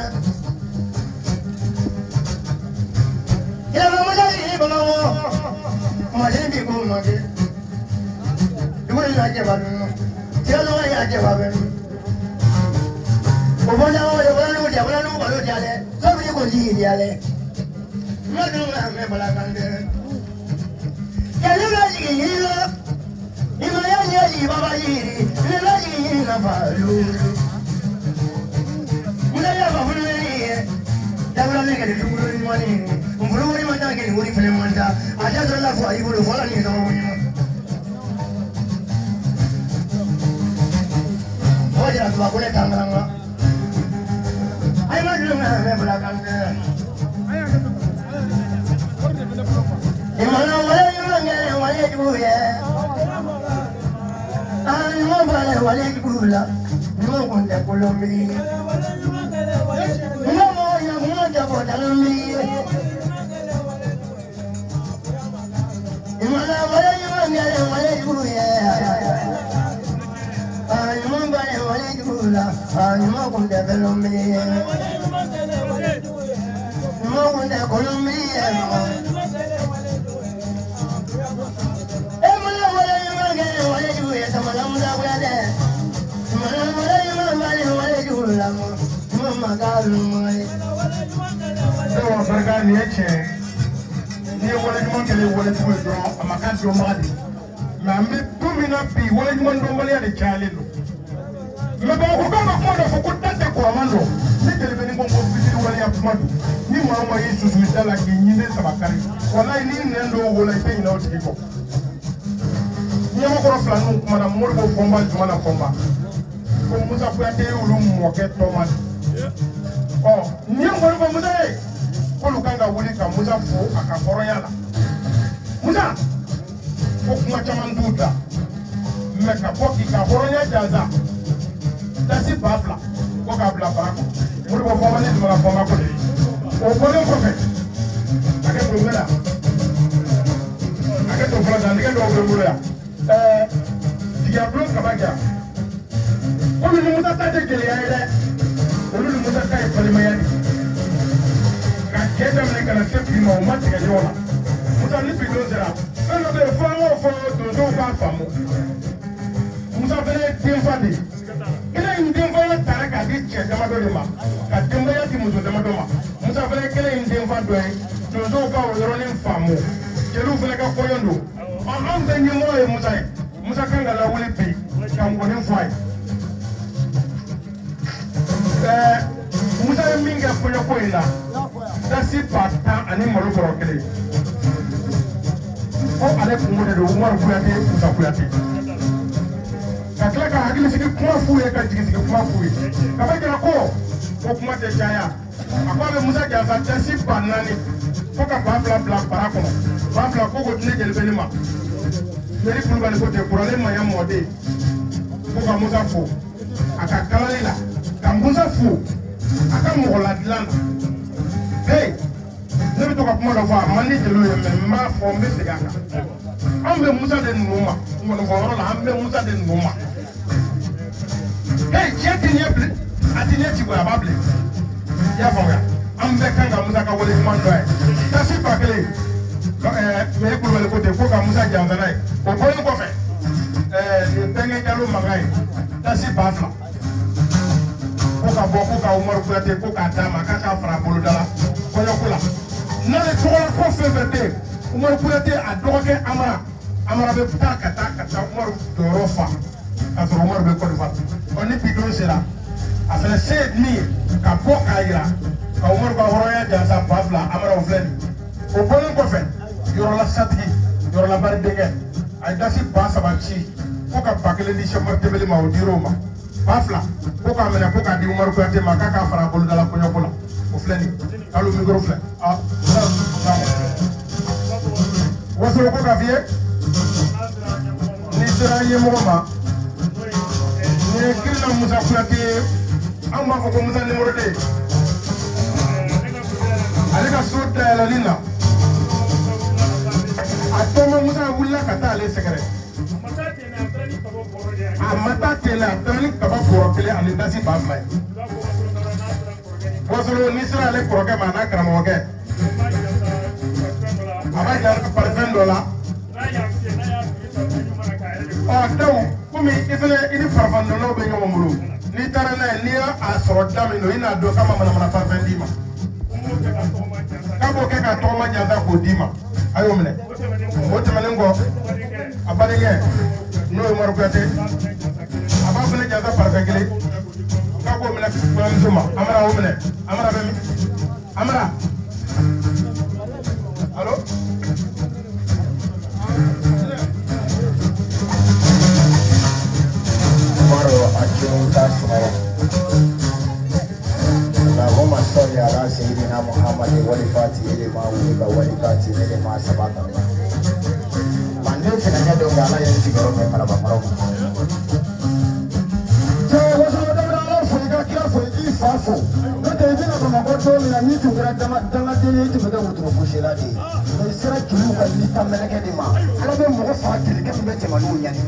Speaker 5: Bila mana jadi bagaimana? Macam ni pun macam. Dua ni aja baru. Tiada orang yang aja baru. Bukan lu baru dia le. Kau ni kunci dia le. Mana nak melakukan dia? Kalau lagi ini lah, ini yang jadi bapa ini, ini lagi ini apa lu? Mulai apa pun ini, dah berani kerja dulu ni mana? Umur ni mana kerja umur film mana? Aja terlalu faham ibu lu faham ni tahu ni. Oh jangan tu aku ni tangan lah. Ayo mana nak melakukan dia? Imana wale yungere wale juye. Anu wale wale jula. Nuo kunde kulumbi. Nuo moya moja bodalumbi. Imana wale yungere wale juye. Anu wale wale jula. Anu kunde kulumbi. Nuo kunde kulumbi.
Speaker 2: Sewa barga ni eche ni wale jumon kele wale tuwe dro amakan dro magadi na me tumina bi wale jumon dro wale ya chale lo me ba ko kama ko do ko tata ko amando ni kele beni ko fitiri wale ya pumadu ni mama yesu su dala ki nyinde sabakari wallahi ni nendo wala pe ina o tiko ni mo ko flanu kuma na mo ko fomba jumana fomba ko musa kuyate ulu mo ke tomati oh ni ngoro ko musa e ko lu kanga wuli ka musa fo aka foro yala musa ko kuma chaman duda me ka boki ka foro ya jaza dasi babla ko ka bla barako mo ko fo mani dum la fo ma ko de o ko le ko fe ake ko mela ake to fo da ni ke do ko mo ya diablo ka ba ja ko ni musa ta de gele ya ile olu musa ka e pale mayani ka keda me kana se bi mo ma te ga yola musa ni bi do zera eno be fo do do ba famu musa bele tin fadi kele ndin fo ya tare ka di che dama do ma ka demba ya ti muso dama do ma musa bele kele ndin fa do e do ba o yoro ni famu kelu bele ka koyondo am be ni mo e musa kanga la wuli bi kam ko ni fai musa ye min kɛ kɔɲɔko in na dasi ba tan ani malo bɔrɔ kelen ko ale kungo de don umaru kuyate musa kuyate ka tila ka hakili sigi kuma f'u ye ka jigi sigi kuma f'u ye ka fɔ jira ko kuma tɛ caya a ko a bɛ musa janfa dasi ba naani fo ka ba fila bila bara kɔnɔ ba fila ko ne jeli bɛ ne ma yeri kulubali ko ten kuralen ma ya mɔden ko ka musa fo a ka kalali la ka musa fo a ka mɔgɔ ladilan na hey ne bɛ to ka kuma dɔ fɔ a man di jeliw ye mɛ n b'a fɔ n bɛ segin a kan anw bɛ musa de ninnu ma nkɔnifɔyɔrɔ la an bɛ musa de ninnu ma hey tiɲɛ tɛ ɲɛ bilen a tɛ ɲɛ ci koyi a b'a bilen i y'a faamuya an bɛɛ kan ka musa ka wale ɲuman dɔ ye tasi ba kelen mɛ e kulubali ko ten ko d'a ma k'a k'a fara boloda la kɔɲɔko la n'ale tɔgɔla ko fɛn fɛn bɛ yen Umaru Kuyate a dɔgɔkɛ Amara bɛ taa ka taa Umaru jɔyɔrɔ fa k'a sɔrɔ Umaru bɛ Côte d'Ivoire ni bi don sera a fana se ye min ye ka bɔ k'a jira ka Umaru ka hɔrɔnya jansa ba fila Amara o filɛ nin o bɔlen kɔfɛ yɔrɔla satigi yɔrɔla bari denkɛ a ye dasi ba saba ci ko ka ba kelen di Sɛkumaru Tembeli ma o dir'o ma ba fila ko k'a minɛ ko k'a di Umaru Kuyate ma k'a k'a fara boloda la kɔɲɔko la o filɛ nin k'alo mikoro filɛ Wasolo ko k'a f'i ye n'i sera ɲɛmɔgɔ ma ni ye Kirina Musa Kuyate ye an b'a fɔ ko Musa numéro 2 ale ka so dayɛlɛli la a tɔgɔ Musa wulila ka taa ale sɛgɛrɛ a ma taa tele a taara ni kaba bɔrɔ kelen ani dasi ba fila ye Wasolo n'i sera ale kɔrɔkɛ ma a n'a karamɔgɔkɛ a b'a jira parfɛn dɔ la donc komi i fana i ni farafan dɔnnaw bɛ ɲɔgɔn bolo n'i taara n'a ye n'i y'a sɔrɔ da min don i n'a dɔn k'a ma manamana parfɛn d'i ma k'a b'o kɛ k'a tɔgɔma jansa k'o d'i ma a y'o minɛ o tɛmɛnen kɔ a badenkɛ n'o ye Umaru Kuyate a b'a fana jansa parfɛn kelen k'a k'o minɛ kɔɲɔmuso ma Amara y'o minɛ Amara bɛ min Amara allo
Speaker 5: Allahumma salli ala sayyidina Muhammad wal fatih lima wa wal fatih lima sabaka mande fenanya do ngala yang sigoro me para baparo je waso da ala fuiga kira fuigi fafo nte ibina kwa makoto mina nitu kira dama dini itu bega utro fushela di no sira kilu ka lita meleke di ma ala be mo fa kile ke be chema no nyani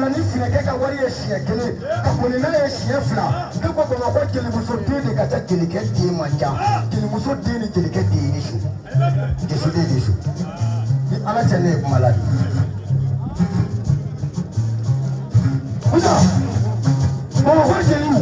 Speaker 5: ni fineke ka wari ye siɲɛ kelen ka boli n'a ye siɲɛ fila ne ko Bamakɔ jelimuso den de ka ca jelikɛ den man ca jelimuso den ni jelikɛ den ni su jesu den ni su ni ala cɛ ne ye kuma la Musa Bamakɔ jeliw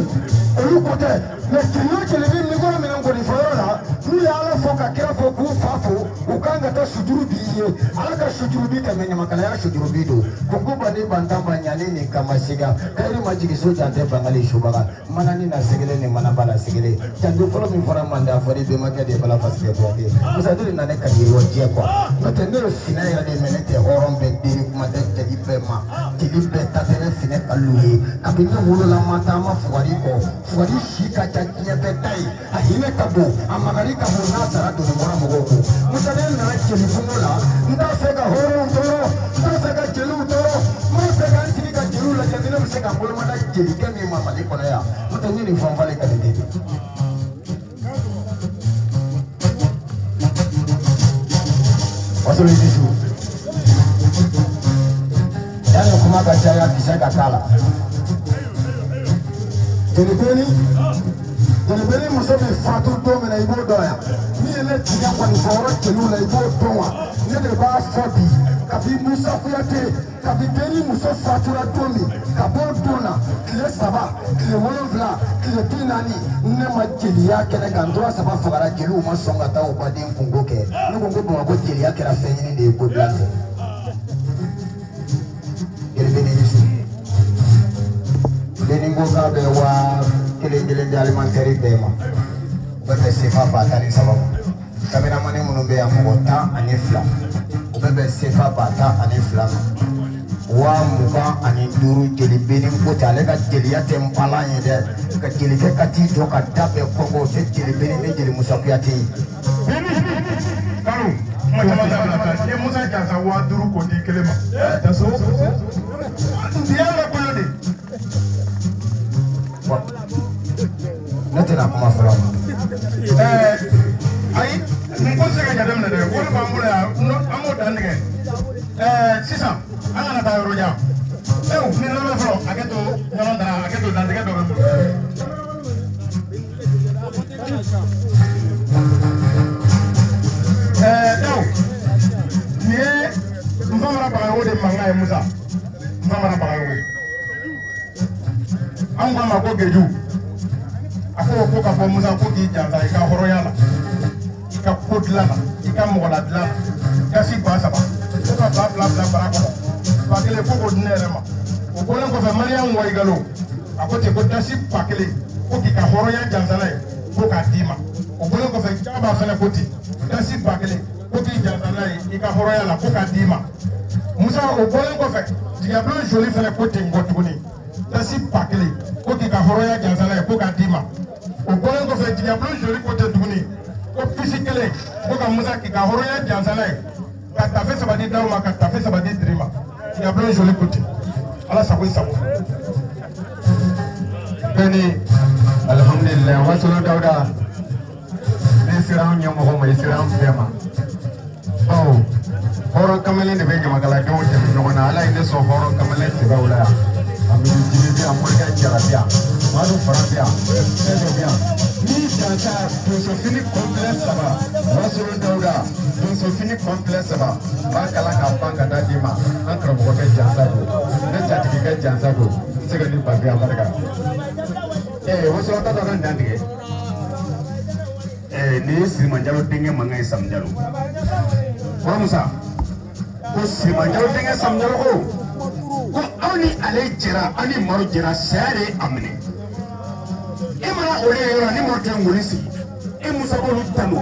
Speaker 5: olu ko tɛ mais jeli o jeli bɛ mikoro minɛ nkɔnifɔyɔrɔ la n'u ye ala fɔ ka kira fɔ k'u fa fo u kan ka taa sujuru b'i ye ala ka sujuru bi tɛmɛ ɲamakalaya sujuru bi don kunko bani bantan ba ɲani ni kama siga kayiri ma jigi so jante bangali subaga mana ni na segele ni mana bala segele jante fɔlɔ min fɔra mande a fɔra bɛmakɛ de bala fasike kuyate Musa deli na ne ka ye wajɛ quoi n'o tɛ ne ye finɛ yɛrɛ de mɛ ne tɛ hɔrɔn bɛɛ deri kuma tɛ jeli bɛɛ ma jeli bɛɛ ta tɛ ne finɛ ka lu ye kabini ne wolola ma taa ma fugari kɔ fugari si ka ca diɲɛ bɛɛ ta ye a hinɛ ka bon a magari ka bon n'a sara doni bɔra mɔgɔw ko Musa ne nana jeli kungo la n t'a fɛ ka hɔrɔnw tɔɔrɔ n t'a fɛ ka jeliw tɔɔrɔ n b'a fɛ ka n sigi ka jeliw lajɛ ni ne bɛ se ka bolomada jelikɛ min ma Mali kɔnɔ yan n'o tɛ n ye nin fanfalen ka di ten Wasolo Idisu yanni kuma ka caya kisɛ ka k'a la Jelibeli muso bɛ fatu don min na i b'o dɔn yan ni ye ne tigɛ kɔni fɔ yɔrɔ jeliw la i b'o dɔn wa ne de b'a fɔ bi kabi Musa Kuyate kabi deni muso fatura don min ka b'o don na tile 3 tile 7 tile 40 ne ma jeliya kɛnɛ kan tora 3 fagara jeliw ma sɔn ka taa u ka den kungo kɛ ne ko Bamakɔ jeliya kɛra fɛn ɲini de ye ko bila fɛ Jelibeli Idisu deni ko k'a bɛ wa kelen di alimentaire bɛɛ ma u bɛ bɛn sefa 13 ma kameramani minnu bɛ yan mɔgɔ 12 u bɛ bɛn sefa 12 ma 25 Jelibeli ko tɛ ale ka jeliya tɛ npalan ye dɛ ka jelikɛ ka t'i jɔ ka da bɛɛ kɔngɔ o tɛ Jelibeli ni Jeli Musa Kuyate ye.
Speaker 2: Kalo kuma caman dabila ta ye Musa jansa 5000 k'o di kelen ma jaso ndiya la kɔɲɔ de
Speaker 5: ne tɛna kuma fɔlɔ
Speaker 2: ayi nin ko tɛ se ka jateminɛ dɛ wari b'an bolo yan an b'o dan tigɛ sisan an kana taa yɔrɔ jan ni lamɛn fɔlɔ hakɛ to ɲɔgɔn dara hakɛ to dantigɛ dɔ bɛ bolo nin ye nfa mara bagayo de manga Musa mama bagayo an ko ma ko geju ako ko ka fɔ Musa ko k'i jansa I ka hɔrɔnya la I ka ko dilan na I ka mɔgɔla dilan I ka si ba saba ko ka ba bila bara kɔnɔ ba kelen ko ko di ne yɛrɛ ma o bɔlen kɔfɛ Mariam Wayigalo a ko ten ko dasi ba kelen ko k'i ka hɔrɔnya jansa n'a ye ko k'a d'i ma o bɔlen kɔfɛ Jaba fɛnɛ ko ten dasi ba kelen ko k'i jansa n'a ye I ka hɔrɔnya la ko k'a d'i ma Musa o bɔlen kɔfɛ Tigabulon Joli fɛnɛ ko ten kɔ tuguni dasi ba kelen ko k'i ka hɔrɔnya jansa n'a ye ko k'a d'i ma o bɔlen kɔfɛ Tigabulon Joli ko ten tuguni ko pisi kelen ko ka Musa k'i ka hɔrɔnya jansa n'a ye ka tafe saba di d'aw ma ka tafe saba di diri ma Tigabulon Joli ko ten Ala sago I sago
Speaker 1: beni alhamdulillah wasolo Dawuda ne siran ɲɛmɔgɔ ma I siran bɛɛ ma bawo hɔrɔn kamalen de bɛ ɲamakaladenw tɛmɛ ɲɔgɔn na Ala ye ne sɔn hɔrɔn kamalen sɛbɛw la yan Amidu Jimi bɛ yan Morika Jara bɛ yan Madu Fara bɛ yan fɛn dɔ bɛ yan ni jansa donsofini complet saba wasolo Dawuda donsofini complet saba b'a kala k'a ban ka taa d'i ma an karamɔgɔkɛ jansa don ne jatigikɛ jansa don n se ka nin babi a barika wasolo ta dɔ ka n dantigɛ nin ye Siriman Jalo denkɛ mankan ye Sam Jalo Kɔrɔ Musa ko Siriman Jalo denkɛ Sam Jalo ko aw ni ale jɛra aw ni Maru jɛra saya de ye a minɛ e mana o de ye yɔrɔ ni Maru tɛ ŋoni sigi e Musa b'olu tanu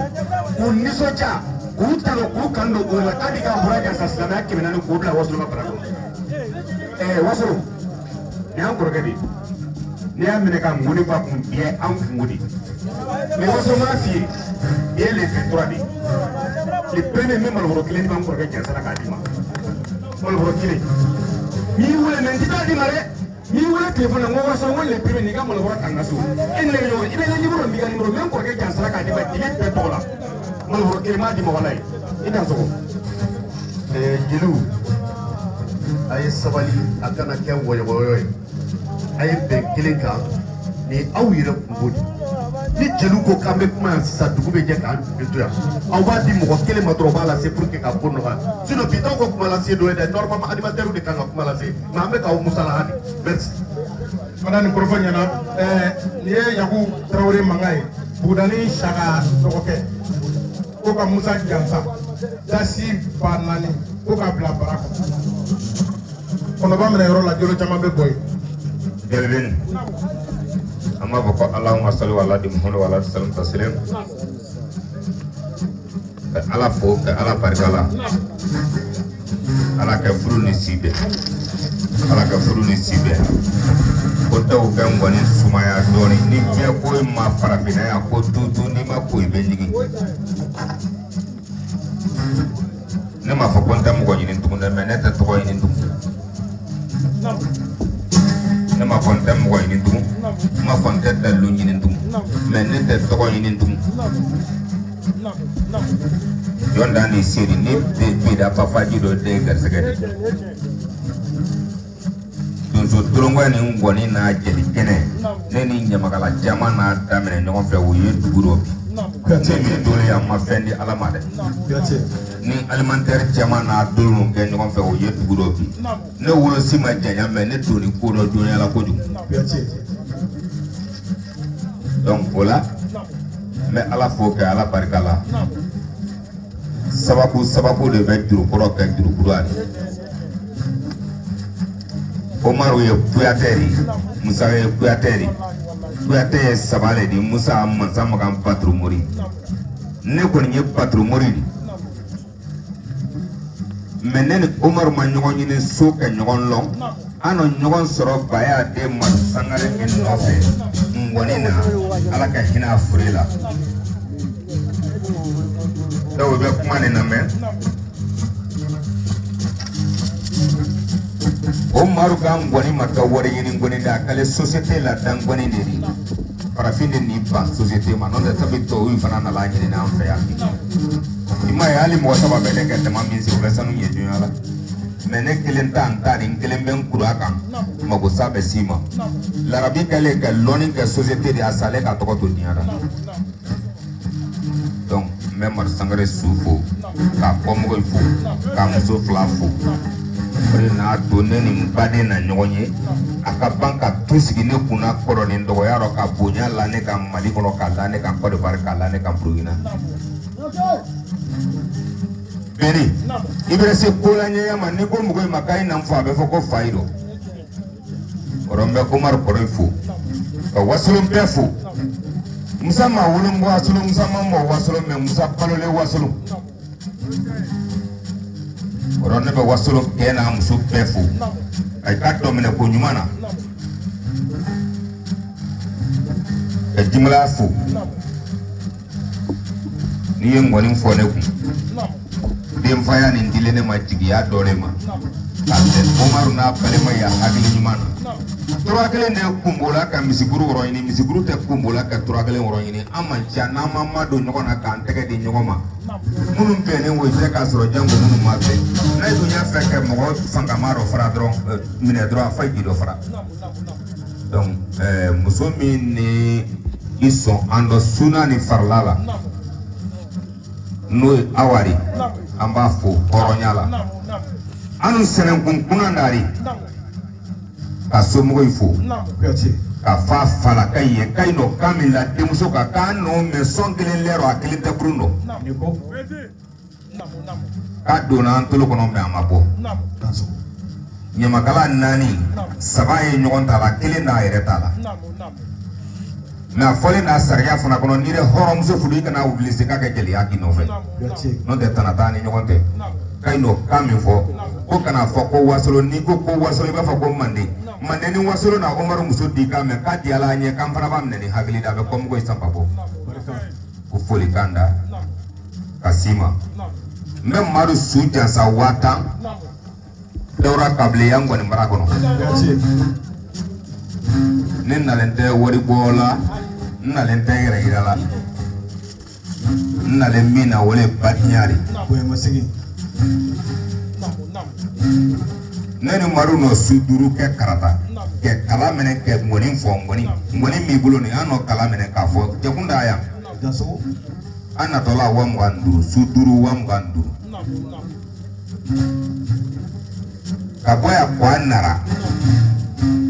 Speaker 1: k'u nisɔndiya k'u tanu k'u kan don o la k'a di ka hɔrɔnya jansa silamɛya 400 k'o bila Wasolo ka bara kɔnɔ Wasolo nin y'an kɔrɔkɛ de ye n'i y'a minɛ ka ŋoni fa kun bi ye an kungo de mais Wasolo m'a f'i ye i ye le 23 de le premier min Malibɔrɔ 1 ni b'an kɔrɔkɛ jansa la k'a di ma Malibɔrɔ 1 n'i wele mɛ n tɛ taa di ma dɛ n'i wele téléphone la n ko Wasolo n ko le premier n'i ka Malibɔrɔ ta n ka so e ni ne bɛ ɲɔgɔn I bɛ n ka numéro b'i ka numéro n bɛ n kɔrɔkɛ jansa la k'a di ma dingɛ bɛɛ tɔgɔ la Malibɔrɔ 1 m'a di ma walayi I dan sogo
Speaker 6: jeliw a ye sabali a kana kɛ wɔyɔwɔyɔ ye a ye bɛn kelen kan ni aw yɛrɛ kungo de ni jeliw ko k'an bɛ kuma yan sisan dugu bɛ jɛ k'an to yan aw b'a di mɔgɔ kelen ma dɔrɔn o b'a lase pour que ka ko nɔgɔya sinon bi t'aw ka kuma lase dɔ ye dɛ normalement animateur de kan ka kuma lase mais an bɛ k'aw musala hali merci.
Speaker 2: Madame kɔrɔfɔ ɲɛna nin ye Yaku Tarawele mankan ye Bugudani Saka dɔgɔkɛ ko ka Musa jansa dasi ba 4 ko k'a bila bara kɔnɔ kɔnɔba minɛ yɔrɔ la jolo caman bɛ bɔ yen.
Speaker 1: Delvin an b'a fɔ ko Allahumma salli ala Muhammad wa ala sallam taslim ka Ala fo ka Ala barika la Ala ka furu ni si bɛɛ Ala ka furu ni si bɛɛ ko dɔw bɛ ŋɔni sumaya dɔɔni ni bɛɛ ko ma farafinna yan ko tutu ni ma ko I bɛ ɲigi ne m'a fɔ ko n tɛ mɔgɔ ɲini tugun dɛ mais ne tɛ tɔgɔ ɲini tugun ne m'a fɔ n tɛ mɔgɔ ɲini tugun n m'a fɔ n tɛ dalilu ɲini tugun mais ne tɛ tɔgɔ ɲini tugun jɔn da ni seri ne bɛ da bafaji dɔ de garisɛgɛ de donso dɔrɔngɔ ni ŋɔni n'a jeli kɛnɛ ne ni ɲamakala caman n'a daminɛ ɲɔgɔn fɛ u ye dugu dɔ bi ne min dole yan ma fɛn di Ala ma dɛ ni alimentaire caman n'a dolo kɛ ɲɔgɔn fɛ u ye dugu dɔ bi ne wolosi ma janya mais ne doni ko dɔ dɔnya la kojugu donc o la n bɛ Ala fo kɛ Ala barika la sababu de bɛ jurukɔrɔ kɛ jurukura de Omaru ye Kuyatɛ de Musa ye Kuyatɛ de Kuyatɛ ye saba le di Musa Mansa Makan Paturu Mori ne kɔni ye Paturu Mori de mais ne ni Omaru ma ɲɔgɔn ɲini so kɛ ɲɔgɔn lɔn an na ɲɔgɔn sɔrɔ Baya de Madu Sangare e nɔfɛ ŋɔni na Ala ka hinɛ a fure la dɔw bɛ kuma nin lamɛn Omaru ka ŋɔni ma kɛ wari ɲini ŋɔni de a kɛlen société la dan ŋɔni de di farafin de ni ban société ma n'o tɛ sabu tɔw fana nana ɲini an fɛ yan I m'a ye hali mɔgɔ saba bɛ ne kɛ dama min sigi u bɛ sanu ɲɛ joona la mais ne kelen t'a n ta ni n kelen bɛ n kuru a kan magosa bɛ s'i ma larabi kɛlen ka lɔnni kɛ société de a salen ka tɔgɔ to diɲɛ la donc n bɛ Madu Sangare su fo k'a kɔmɔgɔw fo k'a muso fila fo
Speaker 7: n'a donné ni baden na ɲɔgɔn ye a ka ban ka tu sigi ne kunna kɔrɔ ni dɔgɔya rɔ ka bonya la ne ka Mali kɔnɔ k'a la ne ka Côte d'Ivoire k'a la ne ka Burkina Beni i bɛ se ko la ɲɛya ma ni ko mɔgɔ in ma k'a ye na fɔ a bɛ fɔ ko fa yi do kɔrɔ n bɛ Umaru kɔrɔ fo ka Wasolon bɛɛ fo Musa ma wolon Wasolon Musa ma mɔ Wasolon mais Musa balolen Wasolon kɔrɔ ne bɛ Wasolon kɛ n'a muso bɛɛ fo a ka dɔ minɛ ko ɲuman na ka Jimala fo n'i ye ŋɔni fɔ ne kun denfaya nin dilen ne ma jigiya dɔ de ma k'a bɛn Umaru n'a balima ya hakili ɲuman na tura kelen de kun b'o la ka misiguru wɔrɔ ɲini misiguru tɛ kun b'o la ka tura kelen wɔrɔ ɲini an man ca n'an ma madon ɲɔgɔn na k'an tɛgɛ di ɲɔgɔn ma minnu bɛnnen o tɛ k'a sɔrɔ jango minnu ma bɛn n'a ye dunya fɛ kɛ mɔgɔ fangama dɔ fara dɔrɔn minɛ dɔrɔn a fa ji dɔ fara donc muso min ni i sɔn an dɔ suna ni farila la n'o ye Awari an b'a fo hɔrɔnya la an sɛnɛkun kunna dari ka somɔgɔ yi fo ka fa fala ka ye ka ino kamila denmuso ka kan no me son kelen lero a kelen tɛ kurun dɔ ka donna an tolo kɔnɔ mɛ a ma bɔ ɲamakala 4 3 ye ɲɔgɔn ta la kelen n'a yɛrɛ ta la mais a fɔlen n'a sariya fana kɔnɔ n'i yɛrɛ hɔrɔnmuso furu i kana wulise k'a kɛ gɛlɛya k'i nɔfɛ n'o tɛ tana t'a ni ɲɔgɔn tɛ ka ino kan min fɔ ko kana fɔ ko Wasolon n'i ko Wasolon i b'a fɔ ko Manden Manden ni Wasolon na Umaru muso di kan mɛ k'a di ala an ɲɛ k'an fana b'a minɛ ni hakili da a bɛ kɔmɔgɔ ye sanpa bɔ ko foli kan da ka s'i ma n bɛ Madu su jansa 1000 Dawura Kabile yan ŋɔni mara kɔnɔ ne nalen tɛ wari bɔ la n nalen tɛ yɛrɛ yira la n nalen min na o le badenya de ne ni Madu nɔ su 5 kɛ karata kɛ kala minɛ kɛ ŋɔni fɔ ŋɔni b'i bolo nin an nɔ kala minɛ k'a fɔ jɛkun da yan an natɔla 25 su 5 25 ka bɔ yan kɔ an nara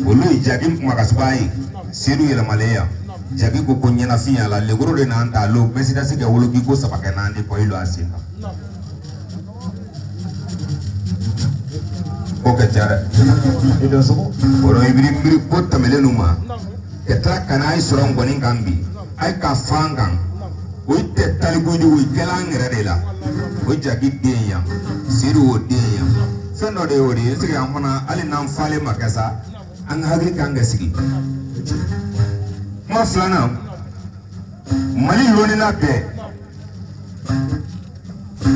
Speaker 7: olu ye jagi kuma ka saba ye sedu yɛlɛmalen yan jagi ko ko ɲɛnafin y'a la legoro de n'an ta lo bɛsidasi kɛ woloki ko 3 kɛ n'an de kɔ ilo a sen kan ko kɛ ca dɛ o i biri ko tɛmɛlen nu ma ka tila ka n'a ye sɔrɔ ŋɔni kan bi a ye ka fan kan o tɛ talikojugu o kɛla an yɛrɛ de la o jagi den yan sedu o den yan fɛn dɔ de y'o de ye sigi an fana hali n'an falen ma kɛ sa an ka hakili kan ka sigi kuma 2nan Mali lonina bɛɛ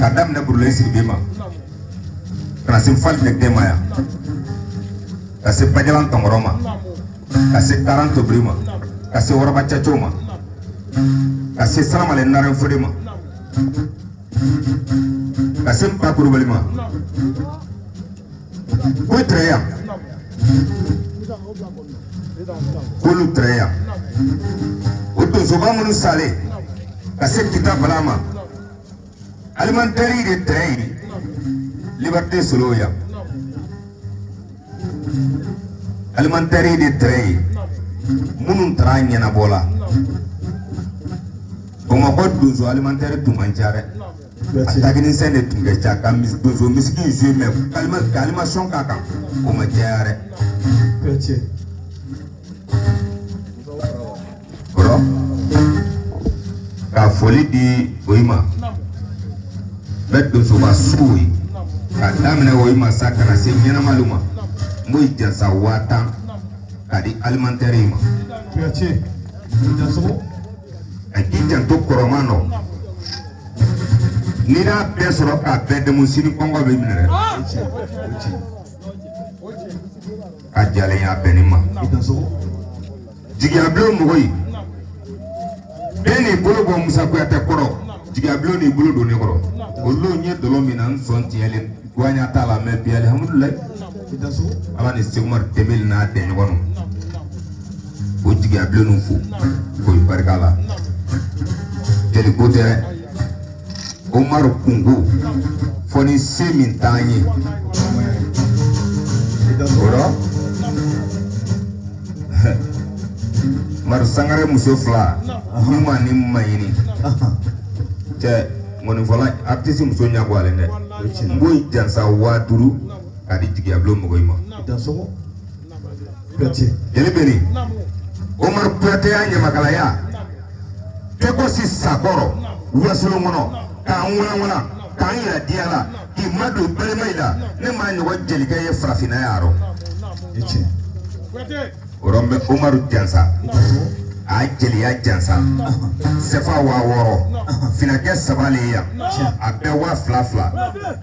Speaker 7: ka daminɛ Burulayi Sidibe ma ka se Fali Bɛgidɛ ma yan ka se Bajalan Tɔnkɔrɔ ma ka se Karan Tobiri ma ka se Wɔrɔba Caco ma ka se Salamale Naren Fode ma ka se Mpa Kulubali ma ko tɛrɛ k'olu tɛrɛ yan o donsoba minnu salen ka se Kita Bala ma alimantɛri de tɛrɛ yen Liberté Solo yan alimantɛri de tɛrɛ yen minnu taara ɲɛnabɔ la Bamakɔ donso alimantɛri tun man ca dɛ a takinisɛn de tun ka ca ka donso misiki joué mais ka animation k'a kan o ma caya dɛ kɔrɔ ka foli di Oyima bɛ donsoba sugu ye ka daminɛ Oyima sa kana se ɲɛnamalu ma m'o ye jansa 1000 ka di alimantɛri ma a k'i janto kɔrɔman nɔ n'i y'a bɛɛ sɔrɔ k'a bɛɛ dɛmɛ sini kɔngɔ bɛ minɛ dɛ ka jalen y'a bɛɛ ni ma jigiyabilen mɔgɔ ye bɛɛ n'i bolo bɔ Musa Kuyatɛ kɔrɔ jigiyabilen n'i bolo don ne kɔrɔ olu ɲɛ dɔlɔ min na n sɔn tiɲɛlen guanya t'a la mɛ bi alihamudulilayi Ala ni Segumar Dembele n'a dɛɲɔgɔn o jigiyabilen fo k'o barika la jeli ko tɛ dɛ Umaru kungo fɔ ni se min t'an ye muso fila ɲuman ni maɲini cɛ mɔni fɔla artiste muso ɲagwalen dɛ n b'o jansa 5000 k'a di jigiya bulon mɔgɔw ma jeli beni Omar Kuyate y'a ɲamakalaya kɛ ko si sakɔrɔ wasolon kɔnɔ k'an ŋɔnɔŋɔnɔ k'an yɛrɛ diya la k'i ma don balima in la ne m'a ɲɔgɔn jelikɛ ye farafinna ya rɔ o rɔ n bɛ Omaru jansa a jeliya jansa sefa 6000 finakɛ 3 le yan a bɛɛ 2000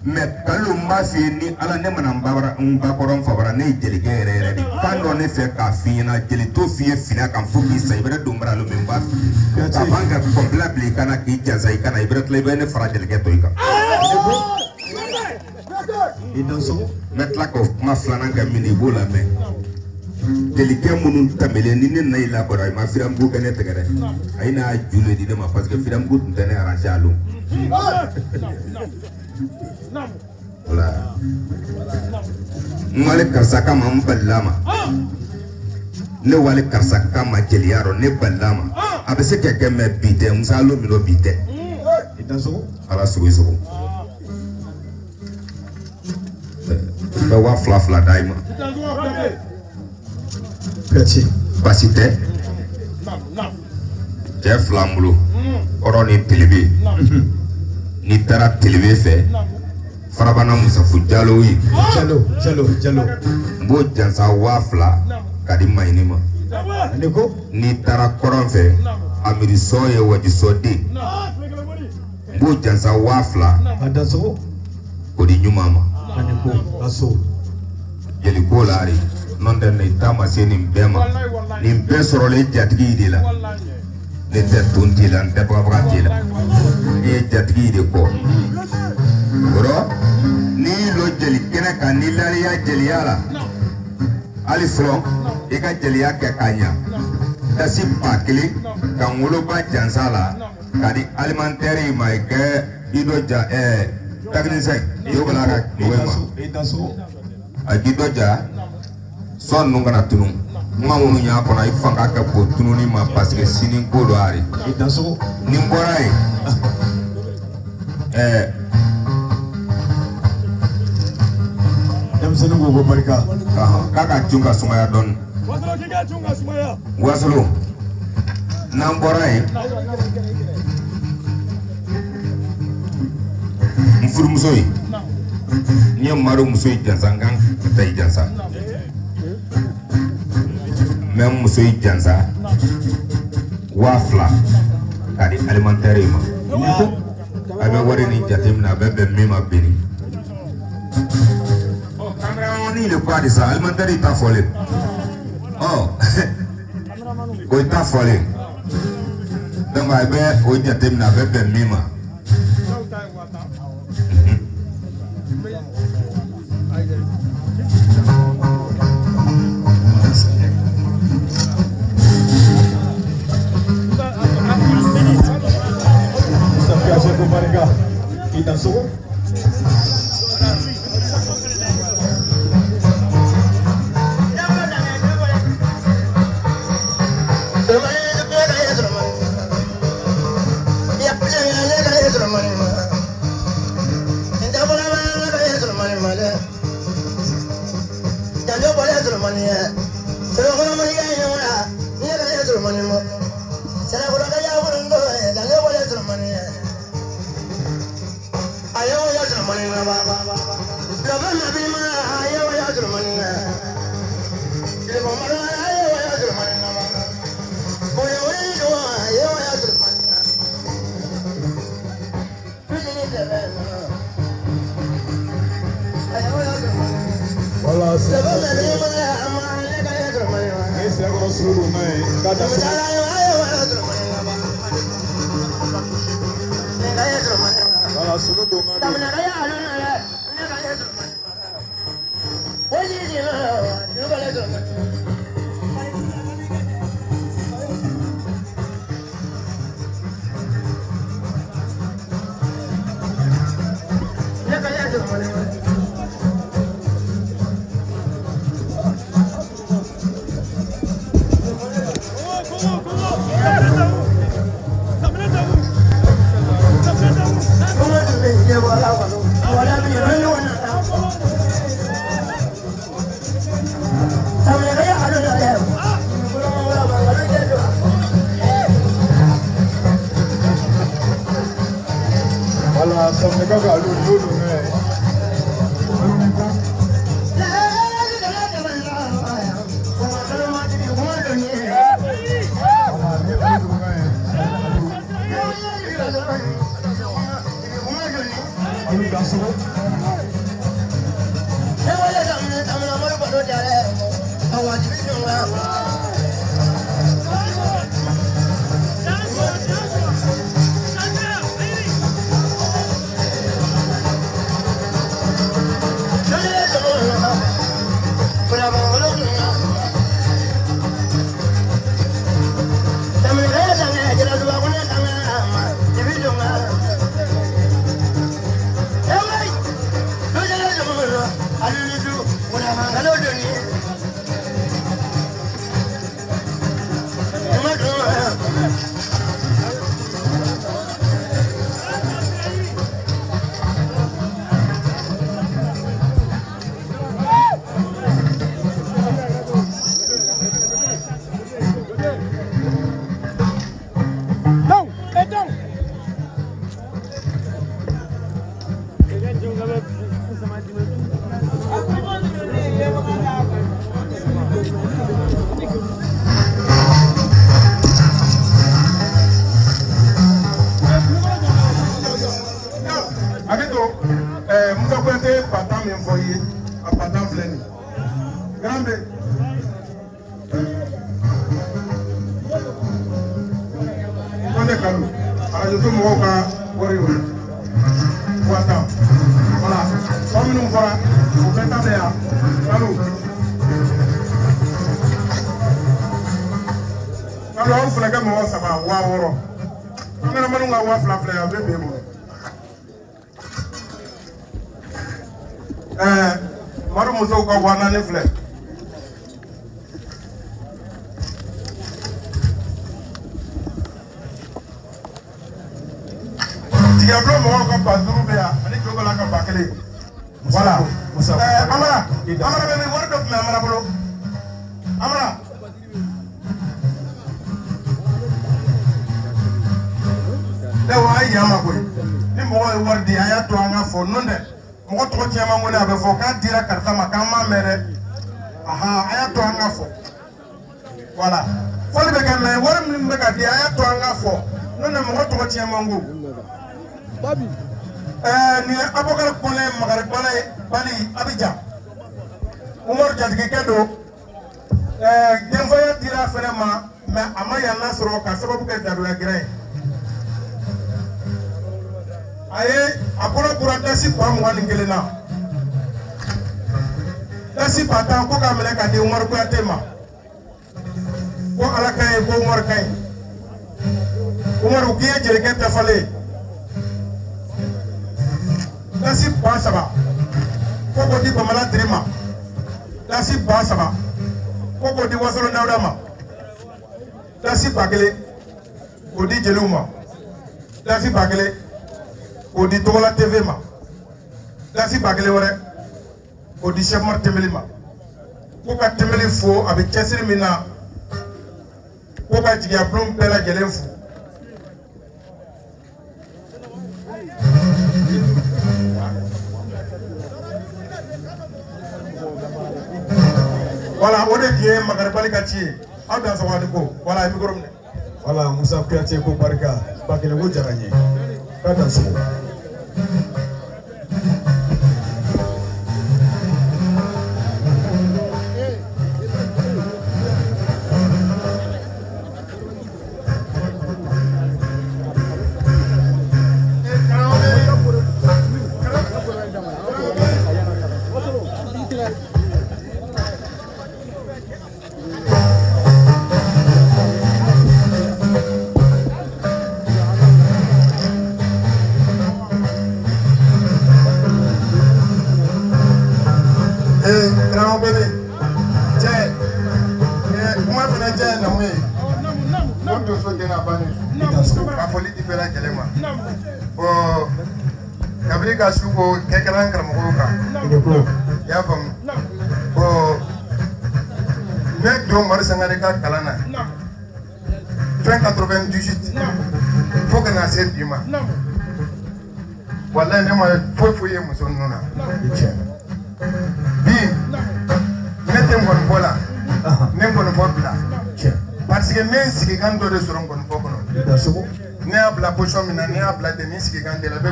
Speaker 7: mais kalo n b'a f'i ye ni ala ne mana n bakɔrɔ n fabara ne ye jelikɛ yɛrɛ yɛrɛ de kan dɔ ne fɛ k'a f'i ɲɛna jeli to f'i ye fina kan fo k'i sa i bɛrɛ don bara lo min b'a f'i ye k'a ban ka kɔnpila bila i kana k'i jansa i kana i bɛrɛ tila i bɛ ne fara jelikɛ to i kan n bɛ tila k'o kuma filanan kɛ min i b'o lamɛn jelikɛ minnu tɛmɛlen ni ne na i labɔra i ma firamugu kɛ ne tɛgɛ dɛ a ye n'a ju le di ne ma parce que firamugu tun tɛ ne arrange a don voilà n wale karisa kama n balila ma ne wale karisa kama jeliya rɔ ne balila ma a bɛ se ka kɛ mɛ bi tɛ musa lo min bi tɛ ala sogo sogo n bɛ 2000 d'a ma basi tɛ cɛ 2 n bolo kɔrɔ ni telebe n'i taara telebe fɛ farabana musafu jalo ye jalo n b'o jansa 2000 ka di maɲini ma n'i taara kɔrɔn fɛ amirisɔ ye wajisɔ den n b'o jansa 2000 ko di ɲuman ma jeliko la de non tɛ ne ta ma se nin bɛɛ ma nin bɛɛ sɔrɔlen jatigi de la ne tɛ ton t'i la n tɛ bagabaga t'i la ne ye jatigi de kɔ o rɔ n'i y'i lo jeli kɛnɛ kan n'i lariya jeliya la hali fɔlɔ i ka jeliya kɛ k'a ɲa dasi 1000 ka n woloba jansa la ka di alimentaire ma i kɛ i dɔ ja technicien i y'o bala ka mɔgɔw ma a k'i dɔ ja sɔn ninnu kana tunu kuma minnu y'a kɔnɔ i fanga ka bon tununi ma parce que sini ko dɔ ari ni n bɔra yen
Speaker 2: denmisɛnnin ko barika
Speaker 7: k'a ka cun ka sumaya dɔɔni wasolo n'an bɔra yen n furumuso ye n ye maro muso ye jansa n kan ka taa i jansa mɛ muso yi jansa 2000 ka di alimentaire ma a bɛ wari ni jate minɛ a bɛ bɛn min ma beni ni le ko a di sa alimentaire ta fɔlen o ta fɔlen donc a bɛ o jate minɛ a bɛ bɛn min ma
Speaker 2: Voilà, on est bien, Magaribali Kati, on dans son wadigo. Voilà, micro. Voilà, Moussa Kouyaté ko barka, bakele wo jaranye. Attention. Kalana 98 faut que na se bima wallahi ne ma foye muso nuna bi ne te ngon bola ne ngon bobla parce que men sigi kan do de soro ngon bokono ne abla position mina ne abla de ni sigi kan de la be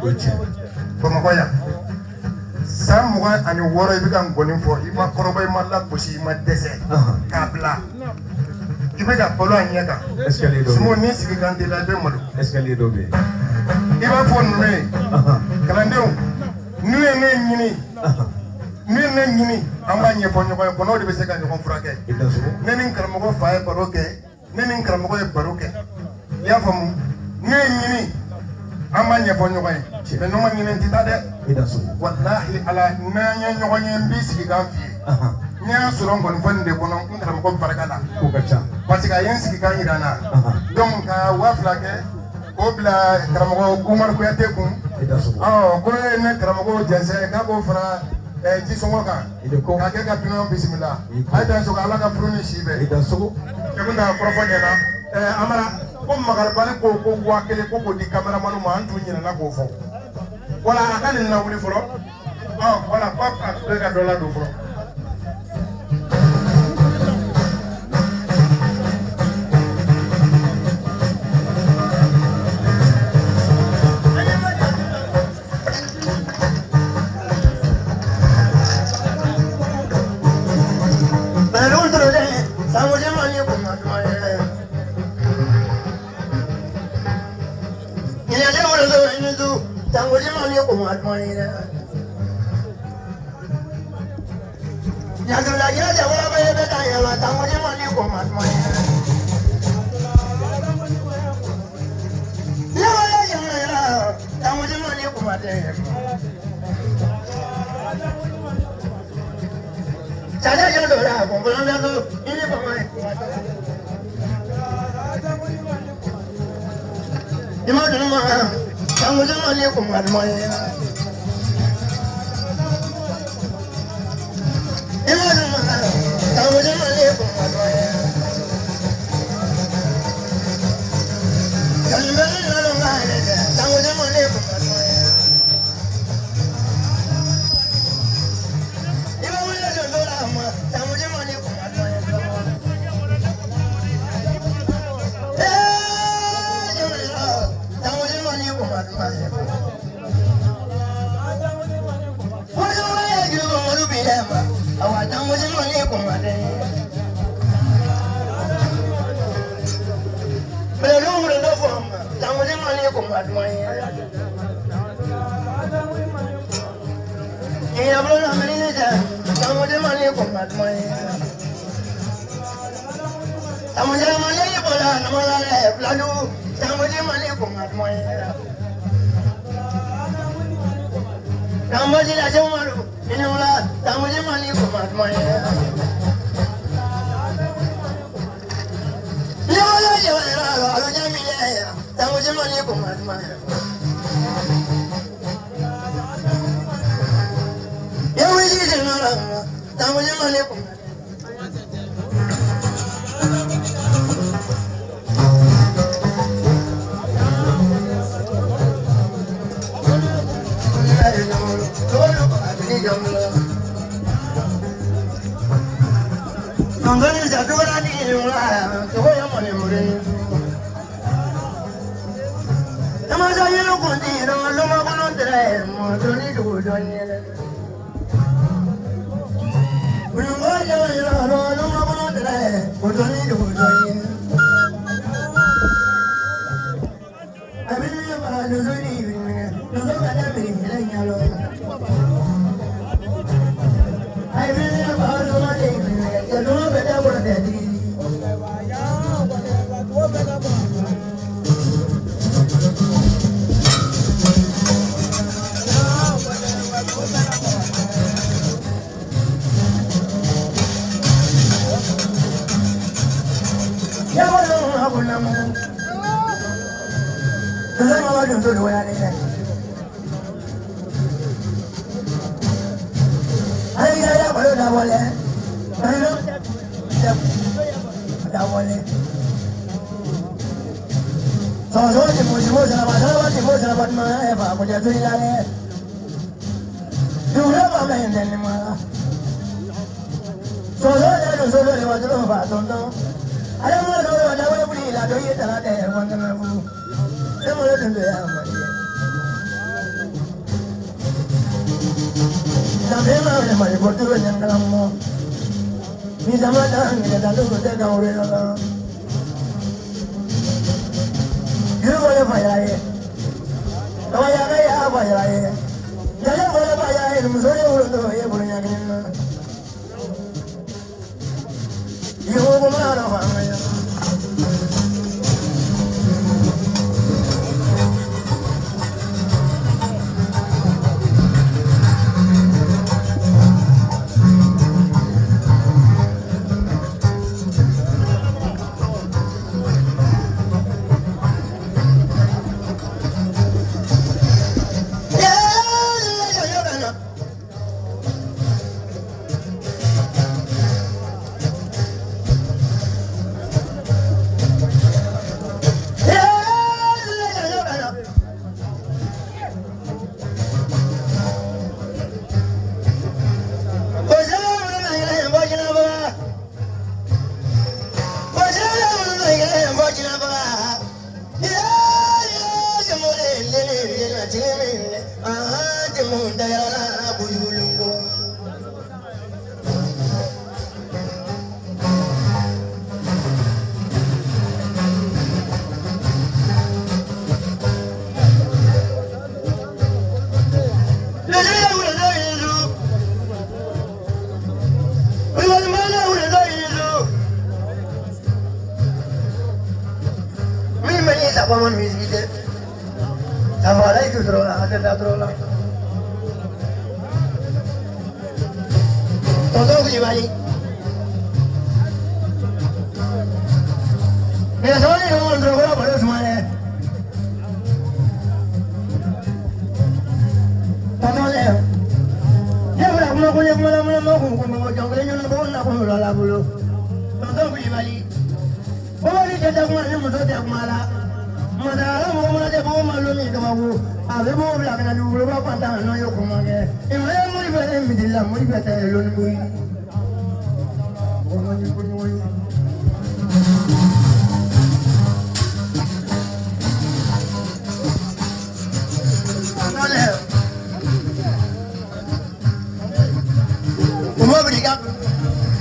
Speaker 2: budu ko ma koya sam mo ani woro bi kan gonin fo ima koroba ima la bosi ima dese kabla ibe ga polo anyaka escalier do mo ni sigi kan de la be modo escalier do be iba fo nme kalandeu nuye ne nyini nuye ne nyini amba nye ponyo ko no de be se kan ko frake ne nin karamo ko fa e baroke ne nin karamo ko e baroke ya famu nuye nyini amba nye ponyo ko e be no ma nyini titade wallahi ala na nye nyogo nye mbisi kan fi nya suron kon fonde ko non kun karamo ko barakala ko kacha parce que yen sigi kan irana donc ka wa frake ko bila karamɔgɔ Umar Kuyate kun ko ne karamɔgɔ jɛnsɛn k'a ko fara ji sɔngɔ kan k'a kɛ ka dunanw bisimila a ye dan sogo ala ka furu ni si bɛɛ kɛmɛ ka kɔrɔfɔ ɲɛna Amara ko Magaribali ko 1000 ko k'o di kameramanu ma an tun ɲinɛna k'o fɔ wala a ka nin na wuli fɔlɔ wala ko a bɛ ka dɔ ladon fɔlɔ.
Speaker 5: Só hoje,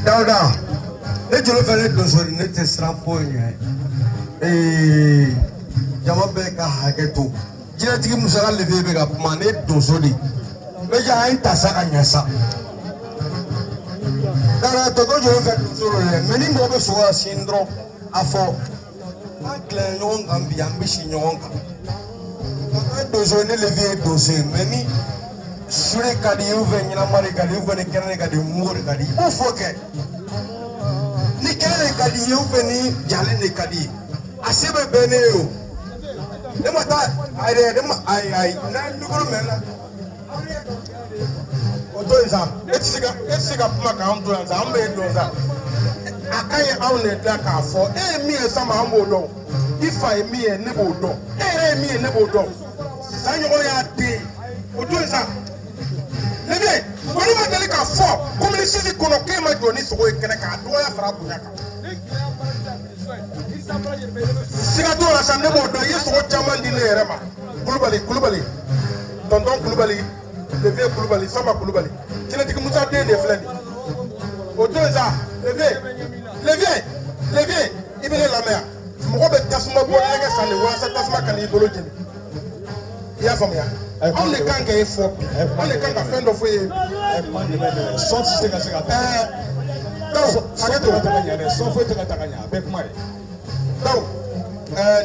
Speaker 2: Dauda, e jolo fere dosori ne te sran poye. Jama be ka haketo. Jina tigi musaka leve be ka kuma ne dosori. Me ja ay tasa ka nyasa. Dara to ko jolo fere dosori le, meni mo be so asindro afo. Akle nyon gambi ambishi nyon ka. Ka dosori ne leve dosori meni sure kadi uve nyina mari kadi uve ne kerne kadi mur kadi ufoke ni kerne kadi uve ni jale ne kadi asebe beneo de mata ai na nduguru mena oto isa etsiga puma ka amdo nza ambe doza akaye awne da ka fo mi esama ambo do ifa mi e nebo do mi e nebo do sanyo ya de oto isa Lebe, wani ma deli ka fo, comme les sisi kono ke ma joni sogo kene ka do ya fara kunya ka. Siga do la samne mo do yeso ko chaman di le rema. Kulubali. Tonton Kulubali, le vieux Kulubali, Samba Kulubali. Kile tiki musa de fleni. O do za, le vieux, ibele la mer. Mo be tasuma bo lega sane wa sa tasuma kan ibolo jeni. Ya famia. On les quand il faut, on les quand fin de fouiller. Sans si c'est ça. Donc,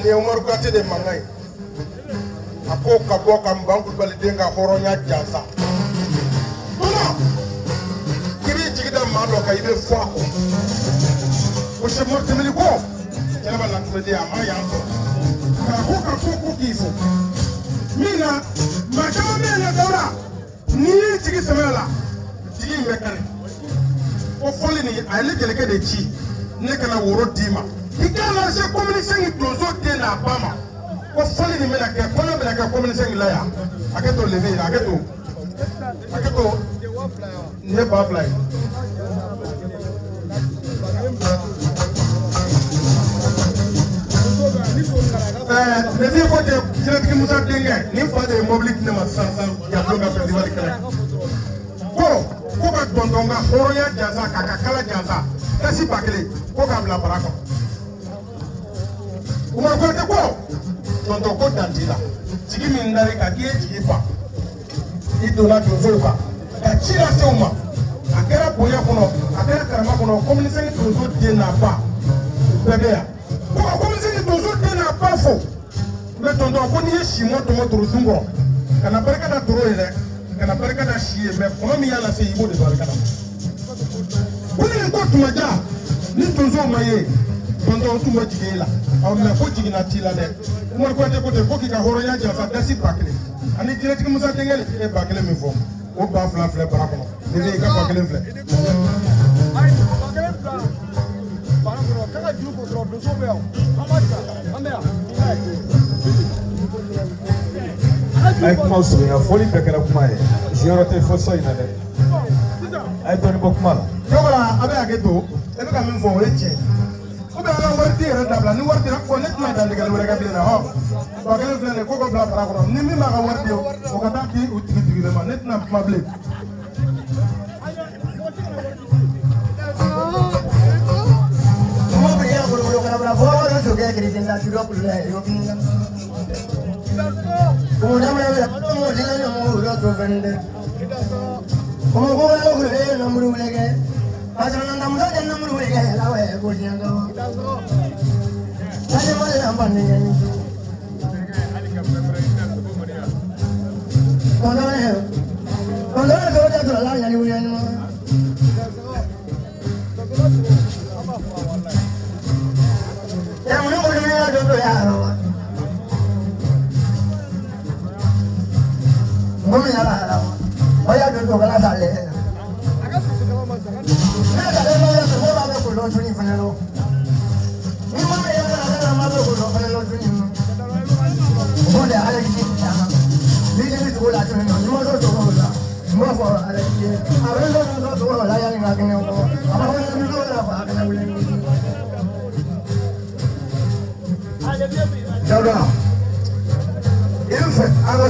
Speaker 2: les homologués de Mangaï. Ako kabo kambangu balidenga horonya jaza. Mama, kiri jigida malo ka ibe fwako. Ushe morte miliko. Kela bala kumede ama yango. Kako kifo. Mina machama mena daura ni tigi semela tigi mekane o foli ni ale keleke de chi ne kana woro dima ikala se communication dozo de na bama ko foli ni mena ke ko mena ke ko ministre ngila ya aketo lever aketo ne ba fly ne vie ko de Jilatigi Musa Denge ni fa de mobile ne ma san ya bloga festival kala ko ka tontonga horoya jansa kaka kala jansa kasi bakele ko ka bla barako Umar ko te ko tonton ko dantila jigi min ndare ka die jigi fa idona tonzo ka chira seuma akera boya kono akera karama kono communiste ni tonzo de na ba bebe ya ko communiste ni tonzo de na ba fo me tonton ko ni shimo to mo zungo kana barka da toro ile kana barka da shiye me kono mi yala se yibo de barka da woni ko tuma ja ni tonzo maye tonton tuma jigela aw me ko jigina tila de Umar ko te ko ki ka horo ya ja sa dasi bakle ani Jilatigi Musa Dengele e bakle mi fo o ba fla fla bara kono ni ka bakle fla ai bakle fla bara kono ka ju ko tro do so be o amaka amea ai kuma so ya foli be kala kuma e jero te fo so ina de ai to ni bokuma la yola abe ageto e be ka min fo e che o be ala warti era dabla ni warti ra ko net na dal digal wala ka bi na ho bakle fla ne ko ko bla bara kono ni mi ma ka warti o ka ta ki u tigi le ma net na ma ble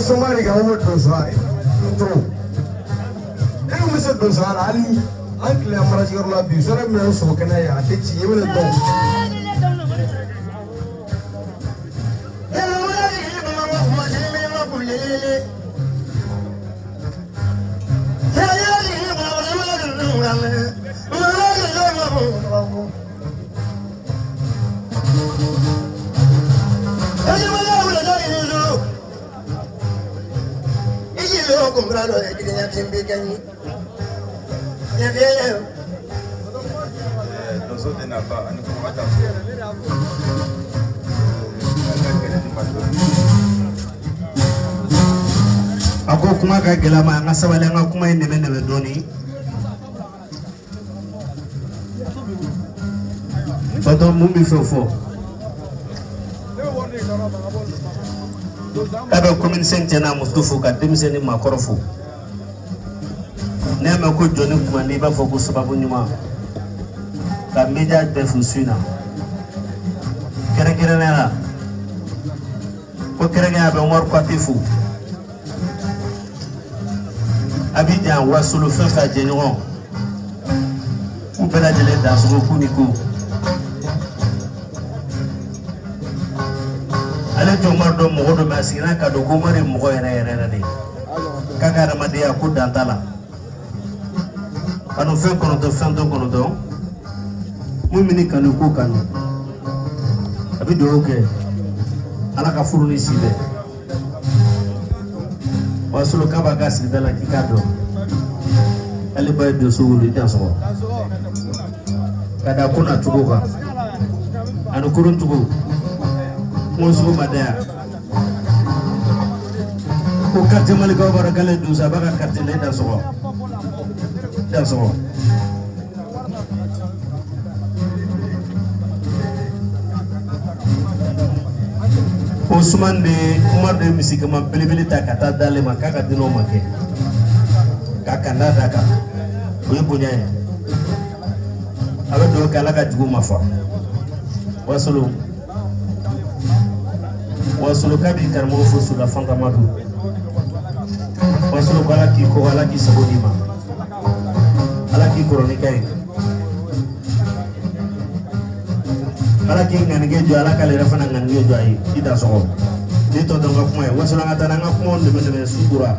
Speaker 2: Somali ga wo to sai to e mo se do sala ali anche la marajir la bi sore me so kana ya te ci yele to ako kuma ka gelama nga sabale nga kuma inde men doni toto mumbi fofo kabe commune sentena mustufu ka demiseni makorofu nema ko joni kuma ni ba foko sababu nyuma ka media defu suina kere nela ko kere ga be ngor ko tifu Abidjan wasolo fefa jenyon ou bela jele dans son kuniko ale jomar do mo do basina ka do gomare mo yere de kaka ramade ya ko dantala anu fe kono do mu mini kanu ko kanu abido oke ala ka furuni sibe wasolo kaba gas dala kikado ale bay do so wuli tan so kada kuna tugoga anu kurun tugo mo so madaya ko karte malika bara gale do sa baka karte le dan so o
Speaker 4: Ousmane de Umar de Misikama belebele ta kata dale makaka dino make kakanda daka oye bonya ya abe do kala ka jugu mafa wasolo kabi karmo fo sula fanga madu wasolo kala ki ko ala ki sabodima ala ki kronika yi ala ki nganige jo ala kale rafana nganige jo ayi ida sogo dito do ngak moy wasala ngata ngak mon de mene sukura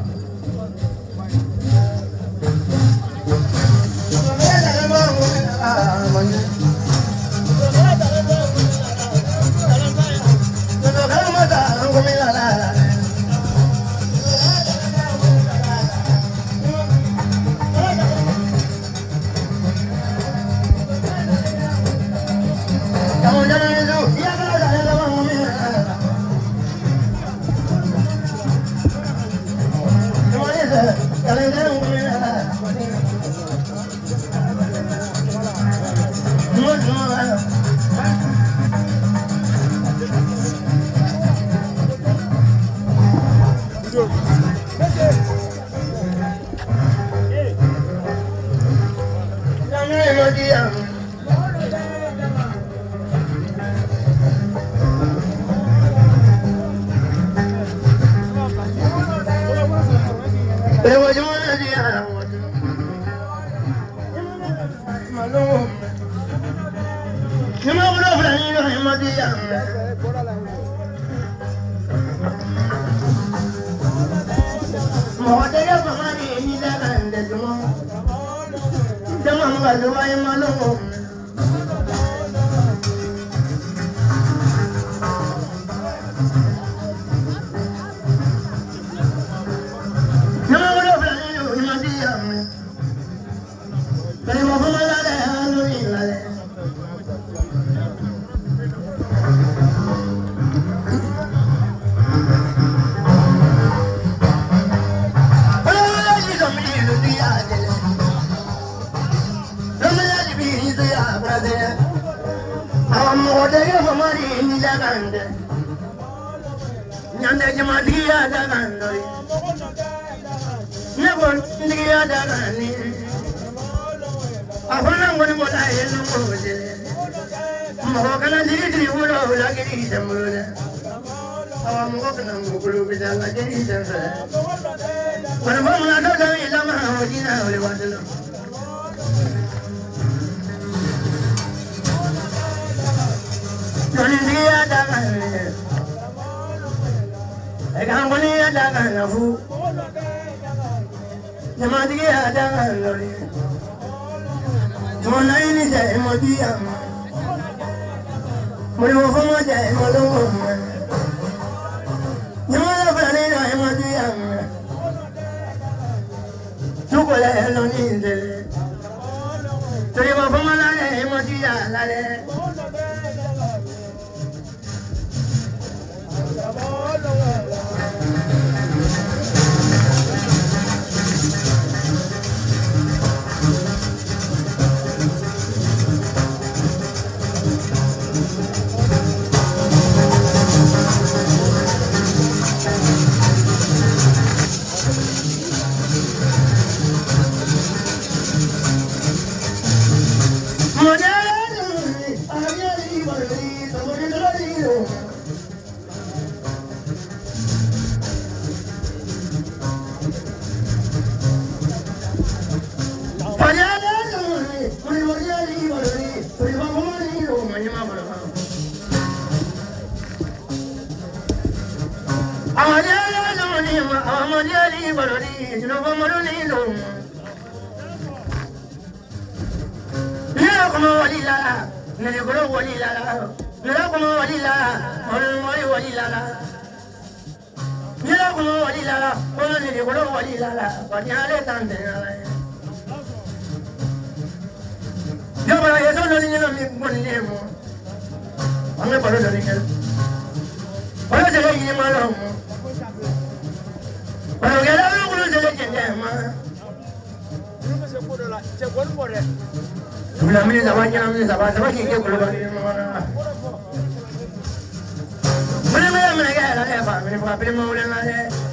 Speaker 5: me get a family for primo and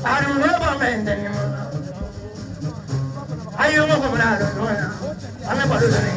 Speaker 5: I don't know about men anymore. I don't know about I'm about to do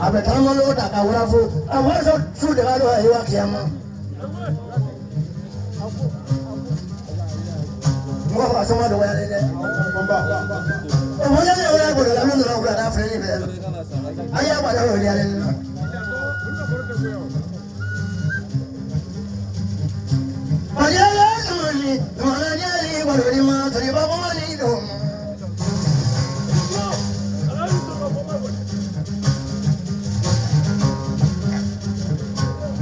Speaker 5: abetamo lo ta ka wurafo awaso su de galo ayi wa kiyama mo ba so ma do wa le o mo ya le wala go la lu no wala da fere ni be aya ba la o le ale aya la ni wala ni ali wa do ni ma to ni ba ko ma ni do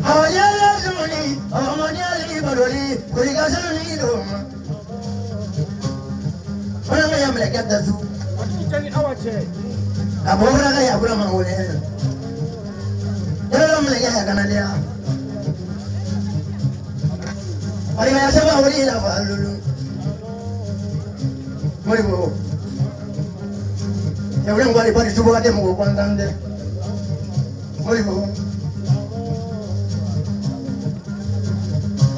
Speaker 5: aya la ni o ma ni ali wa do ni ko ni ga sa ni do Orang yang melekat dazu. Abu orang kaya pula mau ni. Jangan melekat kerana dia. Orang yang siapa orang ini apa lulu. Mari bu. Yang orang balik balik cuba ada mau kuantan deh. Mari bu.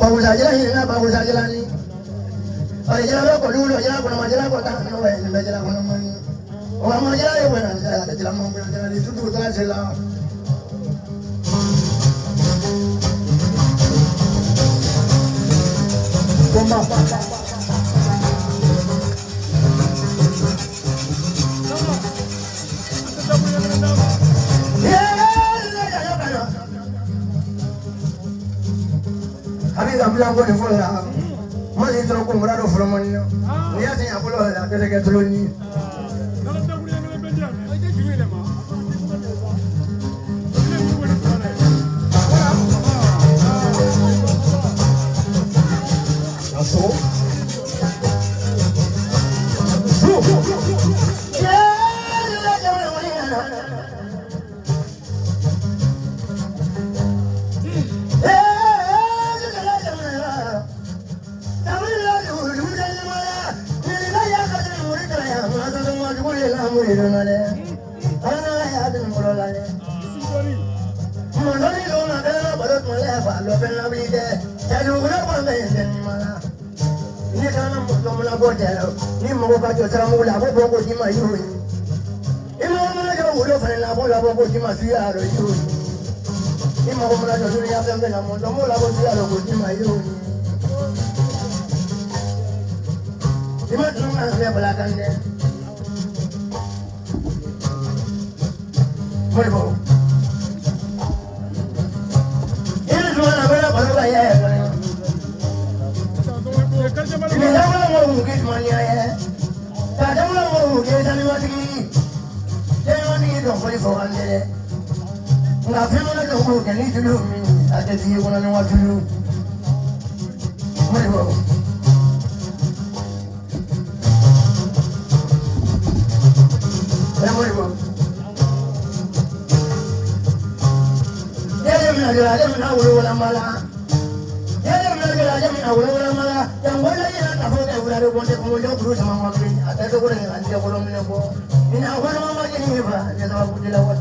Speaker 5: Bagus saja lah ini, bagus saja lah ni. Ay, ya ko lulo, ya ko na jala ko ta no we, me jala ko na mani. O ma jala e buena, jala mo buena, jala ni tutu ta jala. Bomba. Abi da blanco de fuera. Moi j'ai trop compris le fromage. Ni a tenu à vouloir la que c'est trop ni. Ni mo ba jo tra mo la bo ko di ma yo ni e mo ma jo wo lo fa la bo ko di ma su ya ro yo ni mo ko ma jo ni ya pe na mo do mo la bo su ya ro ko di ma yo ni ma tun na se bala kan ne mo bo e ni mo na bala ba ba ya ya ni la mo mo ke ma ni ya Kadang orang orang kita ni masih jangan ni dong boleh fokan deh. Nggak pernah dong boleh ni dulu ada dia guna ni waktu dulu. Boleh bawa. Boleh bawa. Dia mana ulu malah. Dia mana ulu malah. Yang boleh ni nak apa dia ular bonde kemudian terus sama makin. Ada tu orang yang dia belum ni apa. Ini awal mama jadi ni apa? Dia tak boleh lawat.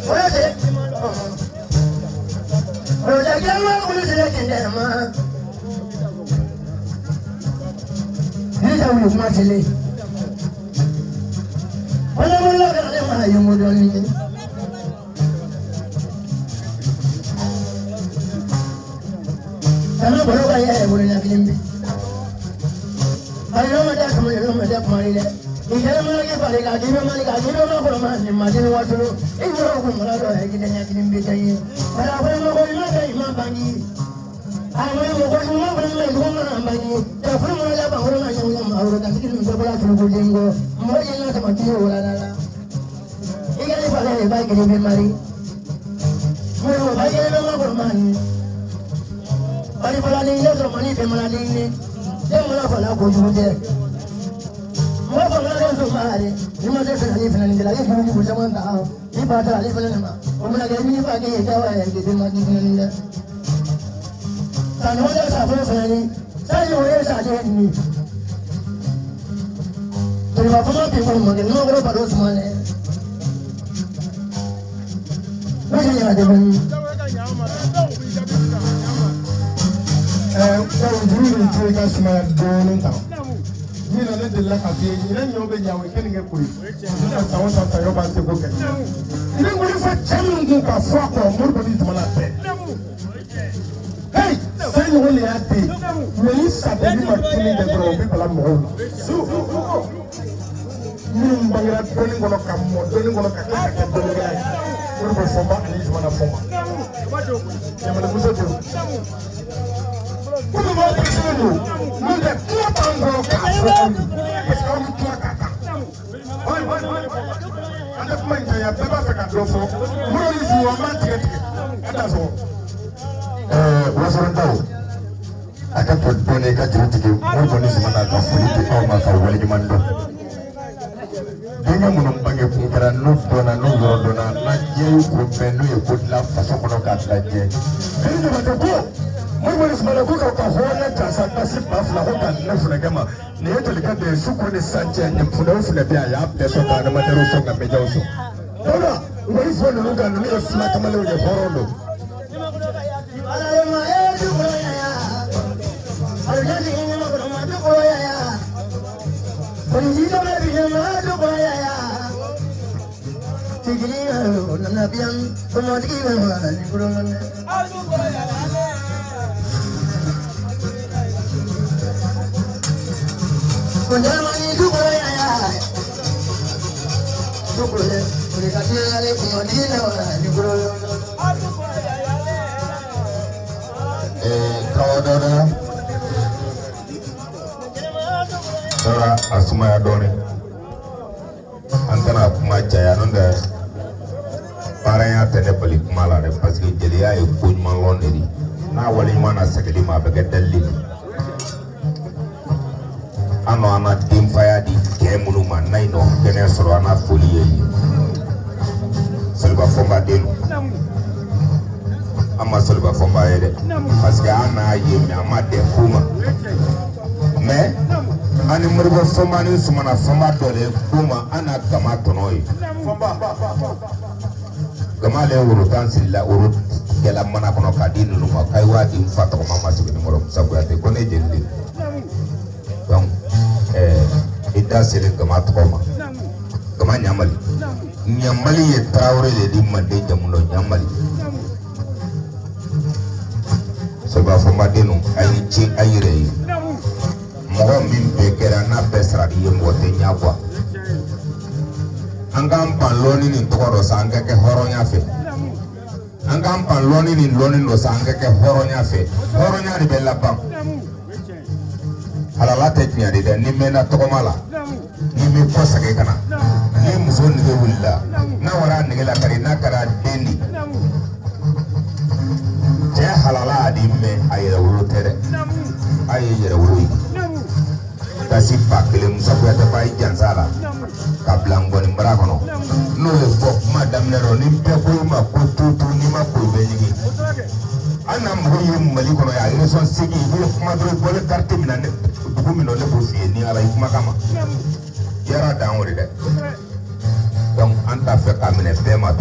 Speaker 5: Boleh sih. Kalau jangan mah boleh sih cendera mah. Ini jauh macam ni. Mana kerana mana yang modal ni? Karena baru kaya boleh nak kimbi. Kalau macam kemarin le. Ini mana lagi balik lagi mana kalau mana macam waktu tu. Ini orang pun malah ada kita nak kimbi kaya. Kalau apa yang mau mana kaya mana bagi. Apa yang mau mana bagi. Tapi mana lah bang orang yang orang tak kita mesti bola suruh jenggo. Mau jangan sama dia orang lah. Ini kan pada baik ni mari. Mau baik ni nama korban. Bari bola ni ni sama ni pemain ni. Dia mana bola kuju je. Mau bola ni sama ni. Ni macam mana ni pemain ni lagi kuju kuju macam tahu. Ni pada lagi pemain ni mah. Orang lagi ni pakai jawab yang kita mati pemain ni. Tanah dia siapa pemain ni? Saya orang saja ni. Terima kasih people mungkin no guru baru semua ni. Macam ni ada pun.
Speaker 2: ni tuwe ka sumaya dɔɔnin ta min na ne delila ka f'i ye ɲinɛ ɲɔ bɛ ɲa o ye keninge koyi sisan san o san sayɔ b'an seko kɛ i bɛ wuli fɔ cɛ min kun ka fɔ a kɔ Modibo ni jamana bɛɛ hey fɛn ɲɔgɔn de y'a den mɛ i sadeli ma kini kɛ dɔrɔn o bɛ bala mɔgɔw la minnu bangera dɔɔnin kɔnɔ ka mɔ dɔɔnin kɔnɔ ka kɛ dɔɔninkɛla ye Modibo fɔnba ani jamana fɔnba jamanamuso don Como vai ser o não é tua tango café mas como tua cata vai anda como é que é beba fica drofo moro isso o amante anda só wasarantao aka to dole ka jirtike Modibo ni semana ka fuliti au ma ka wali mando dinga munum bange kunkara no dona no dona na je ko benu e ko la faso kono ka tlaje dinga matako Modibo ni semana ko ka hona jasa kasi bafla ko kan na funa kama ne yeto lika de shukuru ni sanje ni funa bia ya peso ta na matero so ga meja uso dona ngori fo no ga no e funa kama le o je horondo Dora asumaya doni antana kuma caya nonda paranya tene bali kuma la de parce que jeliya e ko nyuma londeri na wali mana sakali ma be gadalli ano ana dim faya di kemunu man nay no kene soro ana folie yi selba fomba delu amma selba fomba yede parce que ana yemi ama de kuma mais ani Modibo fomba ni sumana fomba dole kuma ana kama tonoyi fomba kama le wuro tan silla wuro kala mana kono kadin no ma kai wadi fato mama sibi ni moro sabu ate kone jelli donc ida sele kama to kama nyamali ye Traoré le di mande jamuno nyamali so ba fomba denu ayi ci ayire yi mo min be kera na besra di mbote nyagwa angam panloni ni tokoro sanga ke horonya fe angam panloni ni loni no sanga ke horonya fe horonya ri bella bam ala la teknia de ni mena tokomala ni me posa ke kana ni muso ni de wulla na wara ni la kare na kara deni je halala di me ayira wulu tere ayira wulu kasi pakile musabu ya tapai jansala kablangoni mbrakono no le fok madam nero ni pepo ma ko tutu ni ma ko benyi ana mbuyi mali kono ya ile son sigi ile kuma do bole carte minane buku mino le bofi ni ala kuma kama yara danwori de donc anta fe kamine pema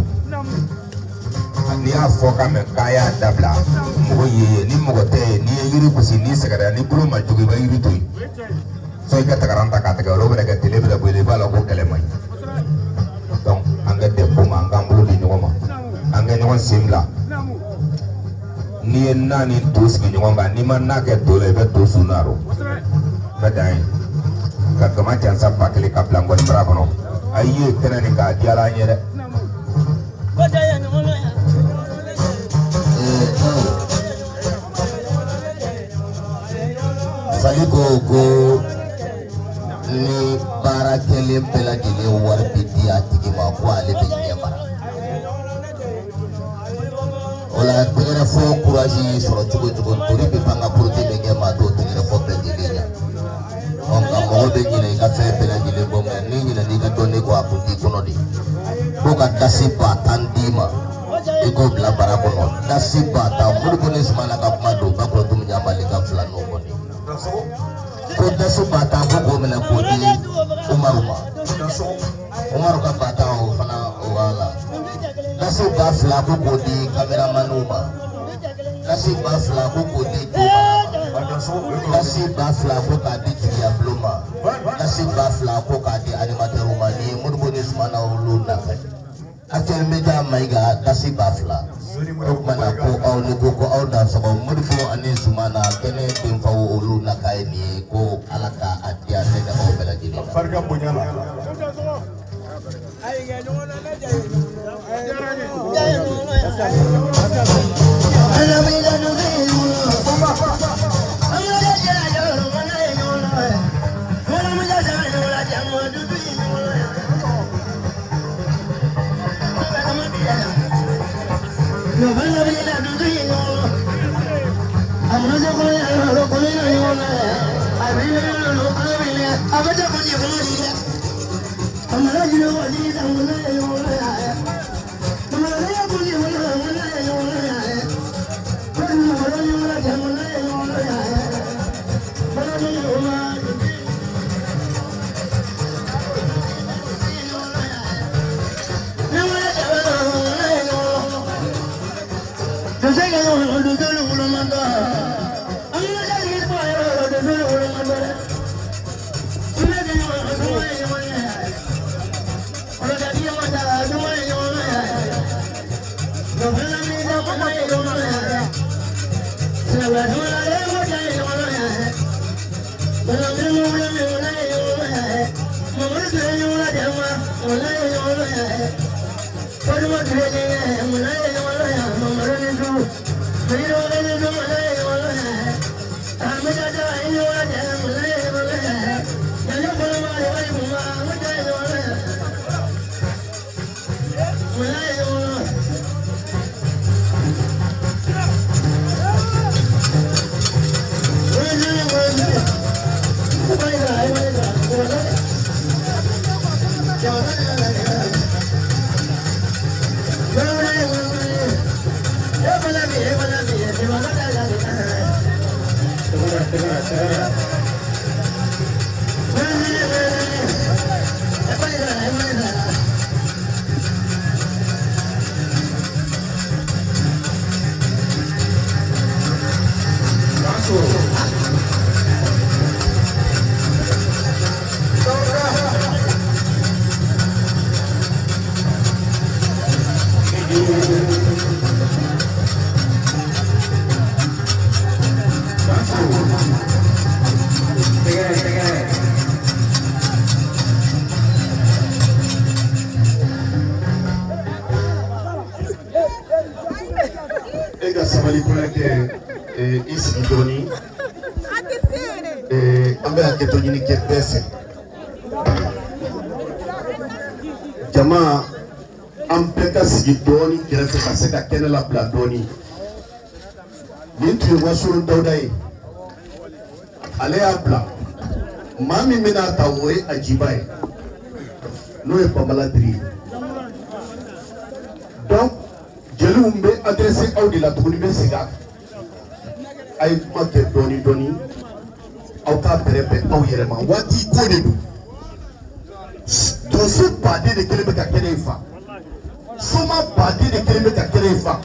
Speaker 2: ni afo kame kaya dabla mbuyi ni mogote ni yiri kusi ni sagara ni bulu ma jogi ba yiri toy so ika takaranta kata ke lo bereka tele bela boleh bala ko kele mai donc anga de ko ma anga mbulu di nyoma anga nyoma simla ni nani tos ki nyoma ni man na ke dole be to sunaro badai ka kama chansa pakele ka plango ni bravo no ayi kena ni ka diala nyere Saliko ni para kele bela gele war biti atigi ma ko ale be nyamara ola tere fo courage soro chugo tori be panga prote be ngema do tere fo be gele nya on ka mo be gele ka fe bela gele bo me ni ni ka to ne ko aputi kono di ko ka dasi pa tandima e ko bla bara kono dasi pa ta Modibo ni semana ka ma do ba ko tum nyamale ka flano ko ni ko dasu bata ko mena ko di Umaru ka bata o fana wala dasu ba fla ko di cameraman uma dasu ba fla ko di
Speaker 5: Kasi bafla ko kadi tiya bloma. Kasi bafla ko kadi animateur umani mudboni sumana uluna kai. Atel meja maiga kasi bafla. Mana ko au nugo ko au dan so mudbo ani sumana kene timfa uluna kai ni ko alaka atia tega o bela jini.
Speaker 2: Farga punya lah.
Speaker 6: Sabali kulake isi idoni ambe aketo nyini kepese jama ampeka sigi doni kerefe kaseka kene la bla doni nintu wasuru daudai ale abla mami mena tawoy ajibai no e pamaladri donc jelu mbe adressé awdi la tuguni be siga ay kuma ke doni doni aw ka berebe aw yerema wati ko de du dossier bade de kelebe ka kene fa soma bade de kelebe ka kene fa